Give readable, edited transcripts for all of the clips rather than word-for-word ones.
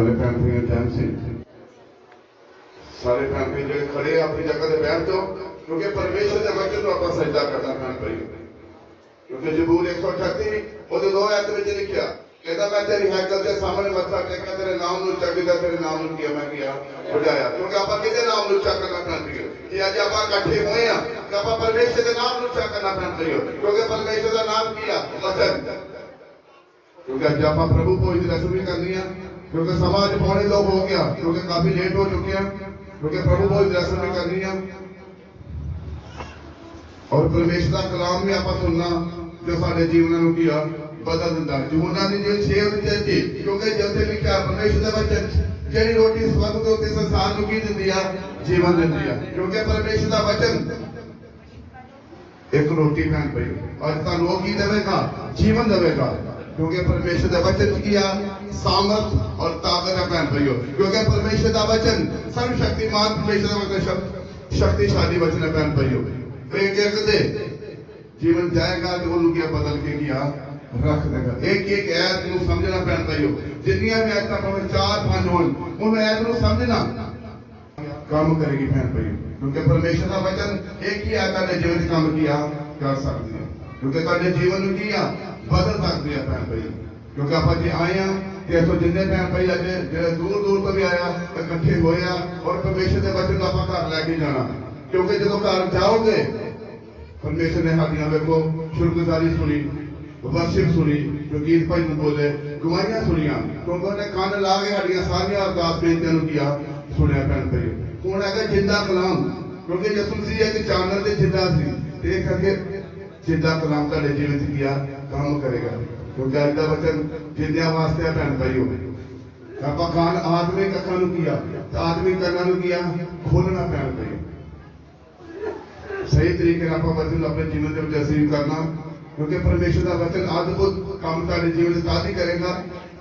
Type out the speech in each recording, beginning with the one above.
सारे भैन भाई टाइम से सारे भैन भाई जो खड़े अपनी जगह से बैठ जाओ, क्योंकि परमेश्वर के वचन को आप सजदा करना भैन भाई। क्योंकि जबूर 138 ਉਹਦੇ 2 आयत ਵਿੱਚ लिखा कहता मैं तेरी हैकल के सामने मत्था टेका, तेरे नाम ਨੂੰ ਚੱਕਦਾ, तेरे नाम ਨੂੰ किया मैं किया बुझाया। क्योंकि ਆਪਾਂ ਕਿਹਦੇ ਨਾਮ ਨੂੰ ਚੱਕ ਕਰਨਾ ਪੈਂਦੀ ਹੈ ਕਿ ਅੱਜ ਆਪਾਂ ਇਕੱਠੇ ਹੋਏ ਆ ਕਿ ਆਪਾਂ ਪਰਮੇਸ਼ਰ ਦੇ ਨਾਮ ਨੂੰ ਚੱਕ ਕਰਨਾ ਪੈਂਦੀ ਹੈ, ਕਿਉਂਕਿ ਪਰਮੇਸ਼ਰ ਦਾ ਨਾਮ ਕੀ ਆ? ਵਚਨ। क्योंकि अज आप प्रभु भोज की रस्म भी करनी है, क्योंकि समा अज 1:45 हो गया, क्योंकि काफी लेट हो चुके हैं, क्योंकि प्रभु भोज की रस्म भी करनी है और परमेश्वर का कलाम भी आप सुनना जो सारे जीवन की बदल दिता। यूहन्ना की जेल 6 क्योंकि जिथे लिखा परमेश्वर का वचन जी रोटी स्वर्ग के उत्ते संसार को की दी है, जीवन दी है। क्योंकि परमेश्वर का वचन एक रोटी भैन भाई अज तुहानू की देगा? जीवन देगा। क्योंकि परमेश्वर का वचन किया सामर्थ और ताकत है भैन भाइयों। क्योंकि परमेश्वर का वचन सर्वशक्तिमान परमेश्वर का वचन शक्तिशाली वचन है भैन भाइयों। एक दे जीवन जाएगा तो उन्होंने क्या बदल के किया रख देगा। एक एक ऐत को समझना भैन भाइयों, जितनियां भी ऐत भावें 4-5 हो उन ऐत को समझना काम करेगी भैन भाइयों। क्योंकि परमेश्वर का वचन एक ही ऐत ने जीवन काम किया कर सकती है, क्योंकि तुहाडे जीवन में किया बदल सकती है भैन भाई। क्योंकि आप अज आए हैं तो इतों जिन्हें भैन भाई अज जो दूर दूर तो भी आया इकट्ठे होए और परमेश्वर के वचन को आप घर लैके जाना। क्योंकि जो घर जाओगे परमेश्वर ने साड़ियां देखो शुक्रगुजारी सुनी, वर्शिप सुनी, जो गीत भजन बोले, गवाहियां सुनिया, क्योंकि उन्हें कान ला के साड़ियां सारियां अरदास बेनतियां किया सुनिया भैन भाई। हुण है जिंदा कलाम, क्योंकि यसू मसीह एक जानवर से जिंदा सी करके जिंदा कलाम तुहाडे जीवन च किया काम करेगा। क्योंकि अज का वचन जिंदिया वास्ते भैन भाई हो आप कान आत्मिक अखा किया आत्मिक कना किया खोलना भैन भाई। सही तरीके आप वचन अपने जीवन के रिसीव करना, क्योंकि परमेश्वर का वचन अद्भुत काम तुहाडे जीवन तद ही करेगा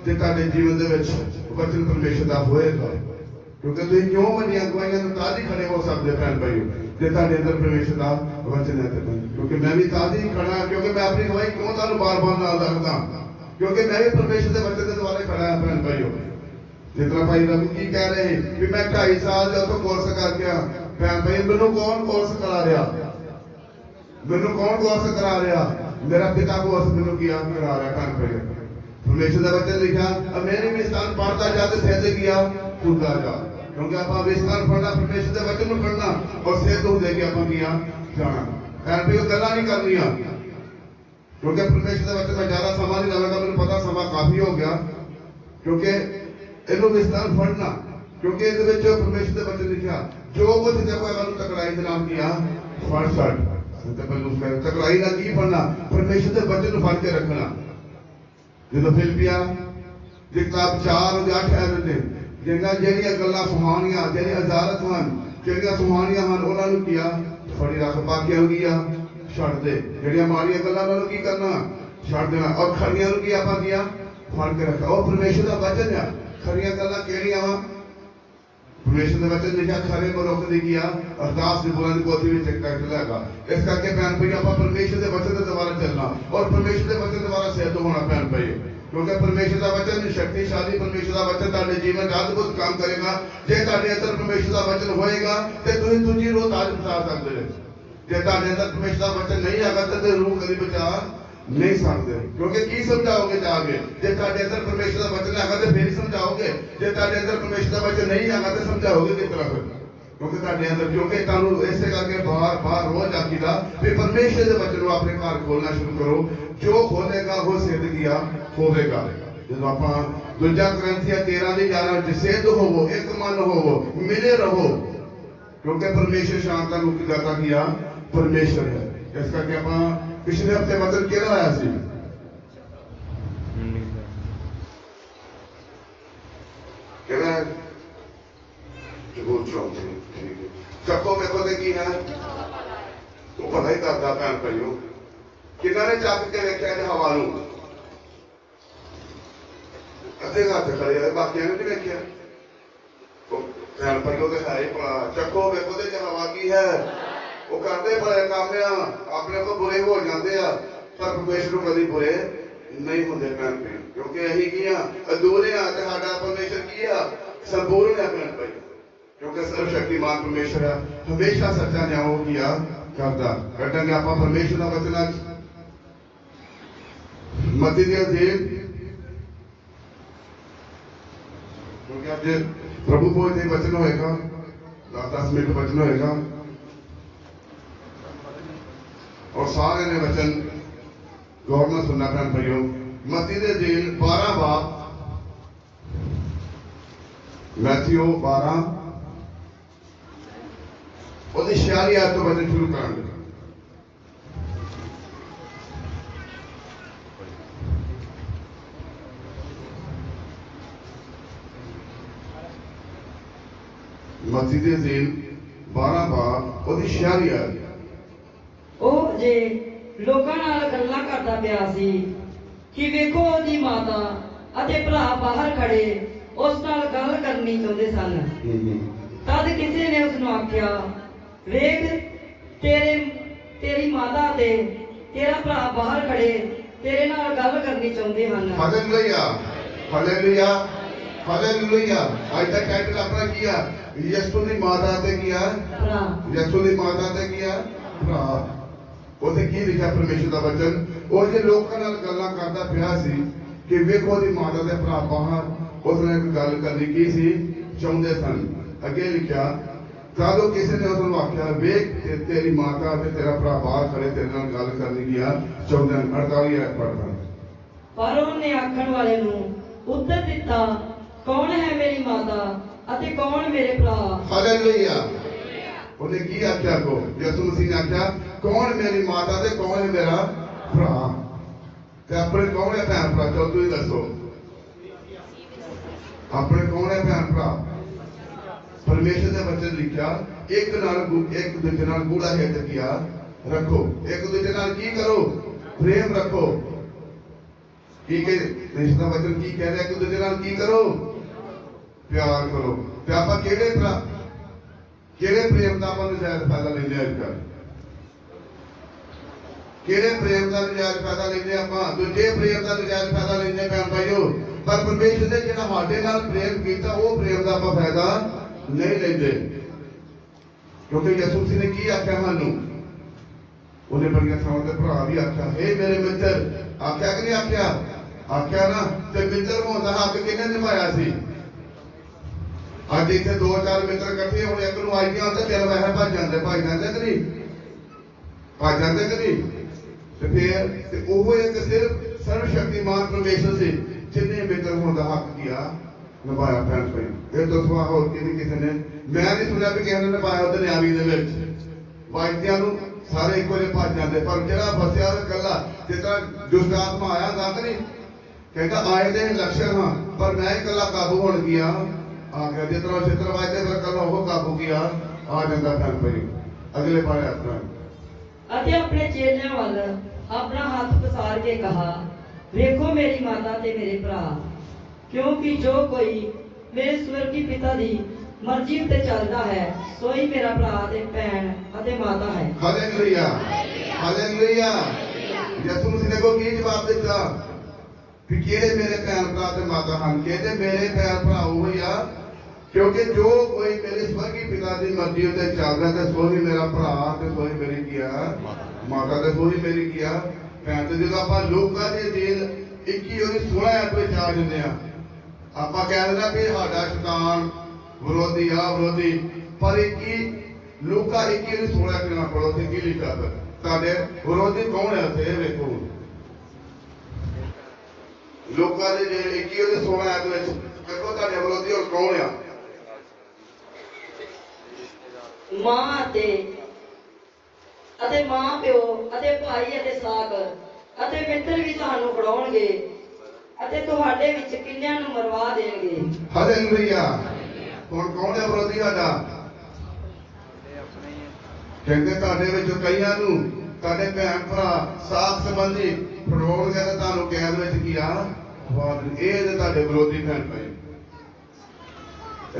जो तुहाडे जीवन के वचन परमेश्वर का होएगा। क्योंकि तुम क्यों मनिया गवाहियां तद ही खड़े हो सकते भैन भाई जो तुहाडे अंदर परमेश्वर का वचन है। क्योंकि मैं भी तद ही खड़ा, क्योंकि मैं अपनी गवाही क्यों तुहानू बार बार नाल रखदा, क्योंकि मैं भी परमेश्वर के वचन के द्वारे खड़ा है भैन भाई। जितना भाई रवि की कह रहे कि मैं 2.5 साल जो कोर्स करके आ भैन भाई, मैनू कौन कोर्स करा रहा? मैनू कौन कोर्स करा रहा? मेरा पिता कोर्स मैनू किया करा रहा भैन भाई। परमेश्वर का वचन लिखा मेरे भी स्थान पढ़ता जा तो सिद्ध किया खुदा जा। क्योंकि आप स्थान पढ़ना परमेश्वर के वचन में पढ़ना और सिद्ध हो जाएगी आप किया जाना भैन भाई। गल्लां नहीं करनियां, क्योंकि परमेश्वर के वचन में ज्यादा समा नहीं लगेगा, मैंने पता समा काफी हो गया। क्योंकि इनू विस्तार पढ़ना, क्योंकि इस परमेश्वर के वचन लिखा जो कुछ देखो तकड़ाई के नाम किया फड़ छड़ तकड़ाई का की पढ़ना परमेश्वर के वचन फड़ के रखना। जो फिलिपिया की किताब 4:8 है जिन्हें जड़ियां गल्लां सुहानियां जड़ियां अजारत हैं जड़ियां सुहानियां हैं उन्होंने किया फड़ी रख, बाकियां किया छड़ दे। जड़ियां माड़ियां गल्लां उन्होंने की करना छड़ देना और खड़ियां की आप किया फड़ के रखा। और परमेश्वर का वचन है खरियां गल्लां केड़ियां वा परमेश्वर का वचन लिखा खरे मनुख दी किया अरदास दी बुलंद पोथी में एक टाइटल हैगा। इस करके भैन भाई आप परमेश्वर के वचन के द्वारा चलना और परमेश्वर के वचन द्वारा सिद्ध होना भैन भाई। क्योंकि परमेश्वर का वचन शक्तिशाली परमेश्वर का वचन तुहाडे जीवन में अद्भुत काम करेगा। जे तुहाडे अंदर परमेश्वर का वचन होएगा तो तुसीं दूजी रूह ताज बचा सकते हो। जे तुहाडे अंदर परमेश्वर का वचन नहीं आएगा तो रूह कभी बचा नहीं सकते। क्योंकि की समझाओगे जाके जे तुहाडे अंदर परमेश्वर का वचन आएगा तो फिर ही समझाओगे, जे तुहाडे अंदर परमेश्वर का वचन नहीं आएगा तो समझाओगे किस तरह फिर? क्योंकि तुहाडे अंदर क्योंकि तुहानू ऐसे करके बार बार रोज आखीदा फिर परमेश्वर के वचन को अपने घर खोलना शुरू करो। जो खोलेगा वो सिद्ध किया होगा। जो आप दूजा ग्रंथिया 13:11 सिद्ध होवो एक मन होवो मिले रहो, क्योंकि परमेश्वर शांत मुक्तिदाता किया परमेश्वर है। इस करके आप पिछले हफ्ते वचन केड़ा आया सी केड़ा चक्को मेको की है तो पता ही करता भैन भाइयों किन्ना ने चक के वेख्या हवा नूं अद्धे हाथ खड़े बाकिया ने नहीं वेख्या भैन भाइयों तो है चक्को वेखो तो हवा की है वो करते बड़े काम अपने को बुरे हो जाते हैं पर परमेश्वर कभी बुरे नहीं होंगे भैन भाई, क्योंकि अही की अधूरे हाँ ते साडा परमेश्वर की संपूर्ण है भैन भाई, क्योंकि सर्वशक्तिमान परमेश्वर हमेशा सच्चा न्याय किया करता। कटांगे आप परमेश्वर का वचन आज मत्ती दी अंजील, क्योंकि आज प्रभु भोज दे वचन होएगा, 10 मिनट वचन होएगा और सारे ने वचन गौर में सुनना भैन भाइयों। मत्ती दे अंजील 12 बाब, मैथ्यू 12 और 46 आयत तो वचन शुरू करेंगे। मत्ती दे अंजील 12 बाब और 46 आयत। ਉਹ ਜੇ ਲੋਕਾਂ ਨਾਲ ਗੱਲਾਂ ਕਰਦਾ ਪਿਆ ਸੀ ਕਿ ਵੇਖੋ ਉਹਦੀ ਮਾਤਾ ਅਤੇ ਭਰਾ ਬਾਹਰ ਖੜੇ ਉਸ ਨਾਲ ਗੱਲ ਕਰਨੀ ਚਾਹੁੰਦੇ ਸਨ। ਤਦ ਕਿਸੇ ਨੇ ਉਸ ਨੂੰ ਆਖਿਆ, ਵੇਖ ਤੇਰੀ ਮਾਤਾ ਤੇ ਤੇਰਾ ਭਰਾ ਬਾਹਰ ਖੜੇ ਤੇਰੇ ਨਾਲ ਗੱਲ ਕਰਨੀ ਚਾਹੁੰਦੇ ਹਨ। Hallelujah hallelujah hallelujah. आज तक टाइटल अपना किया यीशु दी माता ते किया ਭਰਾ यीशु दी माता ते किया भरा। उसे की लिखा परमेश्वर का वचन, और जो लोगों नाल गल्लां करदा पिया सी कि वेखो दी माता ते भरा बाहर, उसने एक गल करनी की सी चाहुंदे सन। अगे लिखा, तादो किसी ने उसनु आख्या, वेख तेरी माता ते तेरा भरा बाहर खड़े तेरे नाल गल करनी किया चाहुंदे हन। 48 आयत पढ़दा। ਪਰ ਉਹਨੇ ਆਖਣ ਵਾਲੇ ਨੂੰ ਉੱਤਰ ਦਿੱਤਾ, ਕੌਣ ਹੈ ਮੇਰੀ ਮਾਤਾ ਅਤੇ ਕੌਣ ਮੇਰੇ ਭਰਾ। हालेलुया। उन्हें की आख्या को यीशु मसीह ने आख्या, कौन मेरी माता ते कौन है मेरा भरा। ते अपने कौन है भैन भरा, चलो तुम दसो अपने कौन है भैन भरा। परमेश्वर ने वचन लिखा, एक दूजे नाल गूढ़ा हित किया रखो, एक दूजे नाल की करो प्रेम रखो। की के परमेश्वर का वचन की कह रहा है, एक दूजे नाल की करो प्यार करो। ते आपां किहड़े भरा किहड़े प्रेम का अपन नजायज फायदा लेंदे अजकल, किहड़े प्रेम का नजायज फायदा लेंदे आपां, दूजे प्रेम का नजायज फायदा लेंदे भैन भाइयों। पर परमेश्वर ने जिहड़ा साडे नाल प्रेम कीता वो प्रेम का आपां फायदा नहीं लेंदे, क्योंकि यीशु मसीह ने की आख्या सानू, उन्हें बड़ियां थावां ते भरा भी आख्या, हे मेरे मित्र, आख्या कि नहीं आख्या, आख्या ना। ते मित्र होण दा हक किहने निभाया सी। अज इतने 2-4 मित्र इकट्ठे होने, एक नूं आईडिया आंदा तेरा वैसे भज जाते कि नहीं, भज जाते कि नहीं। ते फिर वो एक सिर्फ सर्वशक्तिमान परमेश्वर से जिन्हें मित्र होने का हक किया निभाया भैन भाई। ये तो सुहा होर किसी ने मैं नहीं सुनिया भी किसी ने निभाया दुनियावी दे विच। वायदियां नूं सारे इक्को जिहे भज जाते, पर जिहड़ा फसिया कला जिस तरह दुष्ट आत्मा आया था कि नहीं, कहता आए दे लक्षण हाँ पर मैं कला काबू होण गया आ गया। जिस तरह चित्र वायदे पर कल वो काबू किया आ जाता भैन भाई। अगले बार अपना ਅਤੇ ਆਪਣੇ ਚੇਲਿਆਂ ਵੱਲ ਆਪਣਾ ਹੱਥ ਪਸਾਰ ਕੇ ਕਹਾ, ਵੇਖੋ ਮੇਰੀ ਮਾਤਾ ਤੇ ਮੇਰੇ ਭਰਾ, ਕਿਉਂਕਿ ਜੋ ਕੋਈ ਮੇਰੇ ਸਵਰਗੀ ਪਿਤਾ ਦੀ ਮਰਜ਼ੀ ਉੱਤੇ ਚੱਲਦਾ ਹੈ ਸੋਈ ਮੇਰਾ ਭਰਾ ਤੇ ਭੈਣ ਅਤੇ ਮਾਤਾ ਹੈ। Hallelujah hallelujah. यीशु मसीह ने को की जवाब दिता कि किहड़े मेरे भैन भरा ते माता हन, कहते मेरे भैन भरा वो ही आ, क्योंकि जो कोई मेरे स्वर्गीय पिता की मर्जी उत्ते चलदा ते सोही मेरा भरा ते सोही मेरी किया माता ते सोही मेरी किया भैन। ते जदों आपां लूका दी अंजील 21:16 आयत विच आ जंदे आ, आपां कह दिंदे भी साडा शैतान विरोधी आ विरोधी, पर 21 लूका 21:16 किना पढ़ो ते की लिखा है, साडे विरोधी कौन है उत्थे वेखो। लूका दे 21:16 आयत विच देखो साडे विरोधी और कौन है। ਮਾਂ ਅਤੇ ਮਾਂ ਪਿਓ ਅਤੇ ਭਾਈ ਅਤੇ ਸਾਕ ਅਤੇ ਮਿੱਤਰ ਵੀ ਤੁਹਾਨੂੰ ਫੜਾਉਣਗੇ ਅਤੇ ਤੁਹਾਡੇ ਵਿੱਚ ਕਿੰਨਿਆਂ ਨੂੰ ਮਰਵਾ ਦੇਣਗੇ। हालेलुया। ਹੁਣ ਕੌਣ ਹੈ ਵਿਰੋਧੀ ਸਾਡਾ। ਕਹਿੰਦੇ ਤੁਹਾਡੇ ਵਿੱਚੋਂ ਕਈਆਂ ਨੂੰ ਤੁਹਾਡੇ ਭੈਣ ਭਰਾ ਸਾਥ ਸੰਬੰਧੀ ਫੜਾਉਣਗੇ ਤੇ ਤੁਹਾਨੂੰ ਕੈਦ ਵਿੱਚ ਕੀ ਆ ਇਹ ਤੇ ਤੁਹਾਡੇ ਵਿਰੋਧੀ ਭੈਣ ਭਾਈ।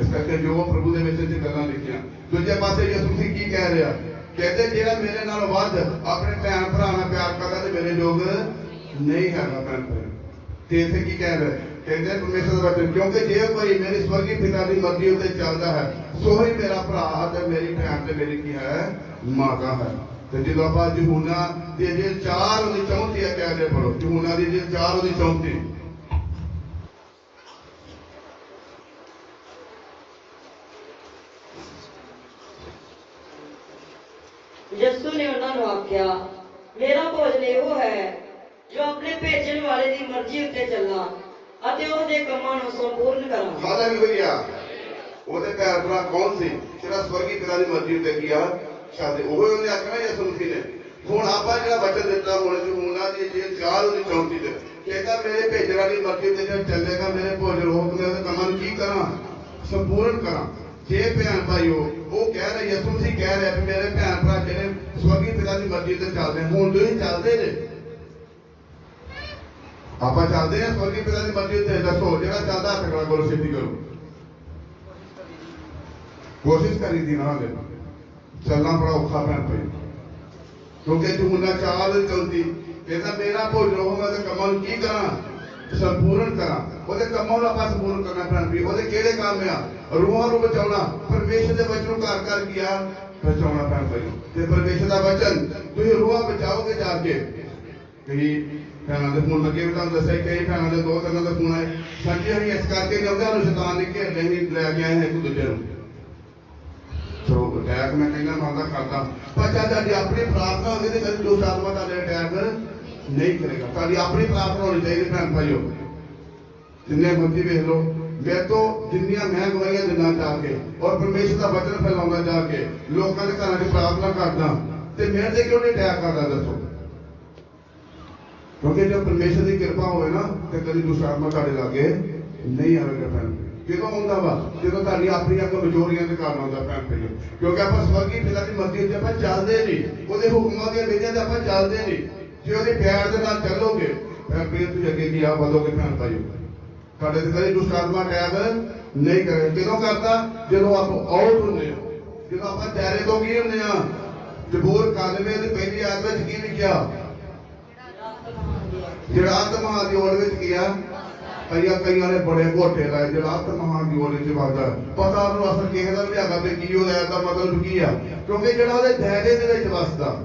ਇਸ ਕਰਕੇ ਜੋ ਪ੍ਰਭੂ ਦੇ ਵਿੱਚ ਇਹ ਗੱਲਾਂ ਲਿਖੀਆਂ। ਦੂਜੇ ਪਾਸੇ ਯਿਸੂ ਮਸੀਹ ਕੀ ਕਹਿ ਰਿਹਾ, ਕਹਿੰਦੇ ਜਿਹੜਾ ਮੇਰੇ ਨਾਲ ਵੱਧ ਆਪਣੇ ਭੈਣ ਭਰਾ ਨਾਲ ਪਿਆਰ ਕਰਦਾ ਤੇ ਮੇਰੇ ਯੋਗ ਨਹੀਂ ਹੈਗਾ ਭੈਣ ਭਾਈ। ਤੇ ਇੱਥੇ ਕੀ ਕਹਿ ਰਿਹਾ ਕਹਿੰਦੇ ਪਰਮੇਸ਼ਰ ਦਾ ਵਚਨ ਕਿਉਂਕਿ ਜੇ ਕੋਈ ਮੇਰੀ ਸਵਰਗੀ ਪਿਤਾ ਦੀ ਮਰਜ਼ੀ ਉੱਤੇ ਚੱਲਦਾ ਹੈ ਸੋ ਹੀ ਮੇਰਾ ਭਰਾ ਤੇ ਮੇਰੀ ਭੈਣ ਤੇ ਮੇਰੀ ਕੀ ਹੈ ਮਾਤਾ ਹੈ। ਤੇ ਜਦੋਂ ਆਪਾਂ ਯਹੂਨਾ ਦੀ ਜੇ 4 ਉਹਦੀ 34 ਹੈ ਕਹਿ ਰਹੇ ਪੜੋ ਯਹੂਨਾ ਦੀ ਜੇ 4 ਉਹਦੀ 34 ਯਿਸੂ ਨੇ ਉਹਨਾਂ ਨੂੰ ਆਖਿਆ ਮੇਰਾ ਭੋਜਨ ਇਹੋ ਹੈ ਜੋ ਆਪਣੇ ਭੇਜਣ ਵਾਲੇ ਦੀ ਮਰਜ਼ੀ ਉੱਤੇ ਚੱਲਾਂ ਅਤੇ ਉਹਦੇ ਕੰਮਾਂ ਨੂੰ ਸੰਪੂਰਨ ਕਰਾਂ। ਹਾਲੇਲੂਇਆ। ਉਹਦੇ ਭੈਣ ਭਰਾ ਕੌਣ ਸੀ ਜਿਹੜਾ ਸਵਰਗੀ ਪਿਤਾ ਦੀ ਮਰਜ਼ੀ ਉੱਤੇ ਗਿਆ ਸ਼ਾਦੇ ਉਹ ਉਹਨੇ ਆਖਿਆ ਯਿਸੂ ਮਸੀਹ ਨੇ। ਹੁਣ ਆਪਾਂ ਜਿਹੜਾ ਵਚਨ ਦਿੱਤਾ ਹੁਣ ਯਹੂਨਾ ਦੀ ਜੇ 4 ਉਹਦੀ 34 ਤੇ ਕਹਿੰਦਾ ਮੇਰੇ ਭੇਜਣ ਵਾਲੀ ਮਰਜ਼ੀ ਉੱਤੇ ਜਿਹੜਾ ਚੱਲੇਗਾ ਮੇਰੇ ਭੋਜਨ ਹੁਕਮ ਦੇ ਕੰਮਾਂ ਨੂੰ ਕੀ ਕਰਾਂ ਸੰਪੂਰਨ ਕਰਾਂ। ਜੇ ਭੈਣ ਭਾਈਓ ਉਹ ਕਹਿ ਰਿਹਾ ਯਿਸੂ ਮਸੀਹ ਕਹਿ ਰਿਹਾ ਵੀ ਮੇਰੇ ਭੈਣ ਭਰਾ ਜਿਹੜੇ ਸਵਰਗੀ ਪਿਤਾ ਦੀ ਮਰਜ਼ੀ ਤੇ ਚੱਲਦੇ ਹੁਣ ਤੁਸੀਂ ਚੱਲਦੇ ਨੇ ਆਪਾਂ ਚੱਲਦੇ ਆ ਸਵਰਗੀ ਪਿਤਾ ਦੀ ਮਰਜ਼ੀ ਉੱਤੇ ਦੱਸੋ ਜਿਹੜਾ ਚੱਲਦਾ ਹੱਥ ਖੜਾ ਕਰੋ ਛੇਤੀ ਕਰੋ ਕੋਸ਼ਿਸ਼ ਕਰੀ ਦੀ ਨਾ ਦੇ ਚੱਲਣਾ ਬੜਾ ਔਖਾ ਭੈਣ ਭਾਈ ਕਿਉਂਕਿ ਯਹੂਨਾ 4 34 ਕਹਿੰਦਾ ਮੇਰਾ ਭੋਜਨ ਉਹ ਮੈਂ ਤੇ ਕੰਮਾਂ ਨੂੰ ਕੀ ਕਰਾਂ ਸੰਪੂਰਨ ਕਰਾਂ। ਉਹਦੇ ਕੰਮਾਂ ਨੂੰ ਆਪਾਂ ਸੰਪੂਰਨ ਕਰਨਾ ਭੈਣ ਭਾਈ ਉਹਦੇ ਕਿਹੜੇ ਕੰਮ ਆ ਰੂਹਾਂ ਨੂੰ ਬਚਾਉਣਾ ਪਰਮੇਸ਼ਰ ਦੇ ਵਚਨ ਨੂੰ ਘਰ ਘਰ ਗਿਆ ਬਚਾਉਣਾ ਭੈਣ ਭਾਈ ਤੇ ਪਰਮੇਸ਼ਰ ਦਾ ਵਚਨ ਤੁਸੀਂ ਰੂਹਾਂ ਬਚਾਓਗੇ ਜਾ ਕੇ। ਕਈ ਭੈਣਾਂ ਦੇ ਫੋਨ ਲੱਗੇ ਵੀ ਤੁਹਾਨੂੰ ਦੱਸਿਆ ਕਈ ਭੈਣਾਂ ਦੇ 2-3 ਦੇ ਫੋਨ ਆਏ ਸਾਡੀ ਅਸੀਂ ਇਸ ਕਰਕੇ ਜਾਂਦੇ ਸਾਨੂੰ ਸ਼ੈਤਾਨ ਨੇ ਘੇਰ ਨਹੀਂ ਲੈ ਕੇ ਆਏ ਇੱਕ ਦੂਜੇ ਨੂੰ ਚਲੋ ਅਟੈਕ ਮੈਂ ਕਹਿੰਦਾ ਮੰਨਦਾ ਕਰਦਾ ਪਰ ਜਦ ਤੁਹਾਡੀ ਆਪਣੀ ਪ੍ਰਾਰਥਨਾ ਹੁੰਦੀ ਤੇ ਕਦੇ ਜੋ ਆਤਮਾ ਤੁਹਾਡੇ ਅਟੈਕ ਨਹੀਂ ਕਰੇਗਾ। ਤੁਹਾਡੀ ਆਪਣੀ ਪ੍ਰਾਰਥਨਾ ਹੋਣੀ ਚਾਹੀਦੀ ਭੈਣ ਭਾਈਓ ਜਿੰਨੇ ਮਰਜ਼ੀ ਵੇਖ ਲਓ ਮੇਰੇ ਤੋਂ ਜਿੰਨੀਆਂ ਮੈਂ ਗਵਾਈਆਂ ਦਿਨਾਂ ਜਾ ਕੇ ਔਰ ਪਰਮੇਸ਼ਰ ਦਾ ਵਚਨ ਫੈਲਾਉਂਦਾ ਜਾ ਕੇ ਲੋਕਾਂ ਦੇ ਘਰਾਂ 'ਚ ਪ੍ਰਾਰਥਨਾ ਕਰਦਾ ਤੇ ਮੇਰੇ ਤੇ ਕਿਉਂ ਨਹੀਂ ਅਟੈਕ ਕਰਦਾ ਦੱਸੋ। ਕਿਉਂਕਿ ਜਦ ਪਰਮੇਸ਼ਰ ਦੀ ਕਿਰਪਾ ਹੋਵੇ ਨਾ ਤੇ ਕਦੀ ਦੁਸ਼ਮਣ ਆਤਮਾ ਤੁਹਾਡੇ ਲਾਗੇ ਨਹੀਂ ਆਵੇਗਾ ਭੈਣ ਕਿਦੋਂ ਹੁੰਦਾ ਵਾ ਜਦੋਂ ਤੁਹਾਡੀ ਆਪਣੀਆਂ ਕਮਜ਼ੋਰੀਆਂ ਦੇ ਕਾਰਨ ਹੁੰਦਾ ਭੈਣ ਭਾਈਓ ਕਿਉਂਕਿ ਆਪਾਂ ਸਵਰਗੀ ਪਿਤਾ ਦੀ ਮਰਜ਼ੀ ਉੱਤੇ ਆਪਾਂ ਚੱਲਦੇ ਨਹੀਂ ਉਹਦੇ ਹੁਕਮਾਂ ਦੀਆਂ ਵਿਧੀਆਂ ਤੇ ਆਪਾਂ ਚੱਲਦੇ ਨਹੀਂ ਜੇ ਉਹਦੇ ਪਿਆਰ ਦੇ ਨਾਲ ਚੱਲੋਗੇ ਭੈਣ ਭਾਈਓ ਤੁਸੀਂ ਅੱਗੇ ਕੀ ਆ ਵਧੋਗੇ ਭੈਣ ਭਾਈਓ ਤੁਹਾਡੇ ਤੇ ਕਦੀ ਦੁਸ਼ਮਣ ਆਤਮਾ ਅਟੈਕ ਨਹੀਂ ਕਰੇ। ਕਿਦੋਂ ਕਰਦਾ ਜਦੋਂ ਆਪਾਂ ਆਊਟ ਹੁੰਦੇ ਆ ਜਦੋਂ ਆਪਾਂ ਦਾਇਰੇ ਤੋਂ ਕੀ ਹੁੰਦੇ ਆ ਜ਼ਬੂਰ 91 ਦੀ ਪਹਿਲੀ ਆਇਤ ਵਿੱਚ ਕੀ ਲਿਖਿਆ ਜਿਹੜਾ ਆਤਮਾ ਦੀ ਓੜ ਵਿੱਚ ਗਿਆ ਕਈਆਂ ਨੇ ਬੜੇ ਘੋਟੇ ਲਾਏ ਜਿਹੜਾ ਆਤਮਾ ਦੀ ਓੜ ਵਿੱਚ ਵਗਦਾ ਪਤਾ ਉਹਨੂੰ ਅਸਲ ਕਿਸੇ ਦਾ ਵੀ ਹੈਗਾ ਵੀ ਕੀ ਹੋਇਆ ਦਾ ਮਤਲਬ ਕੀ ਆ ਕਿਉਂਕਿ ਜਿਹੜਾ ਉਹਦੇ ਦਾਇਰੇ ਦੇ ਵਿੱਚ ਵਸਦਾ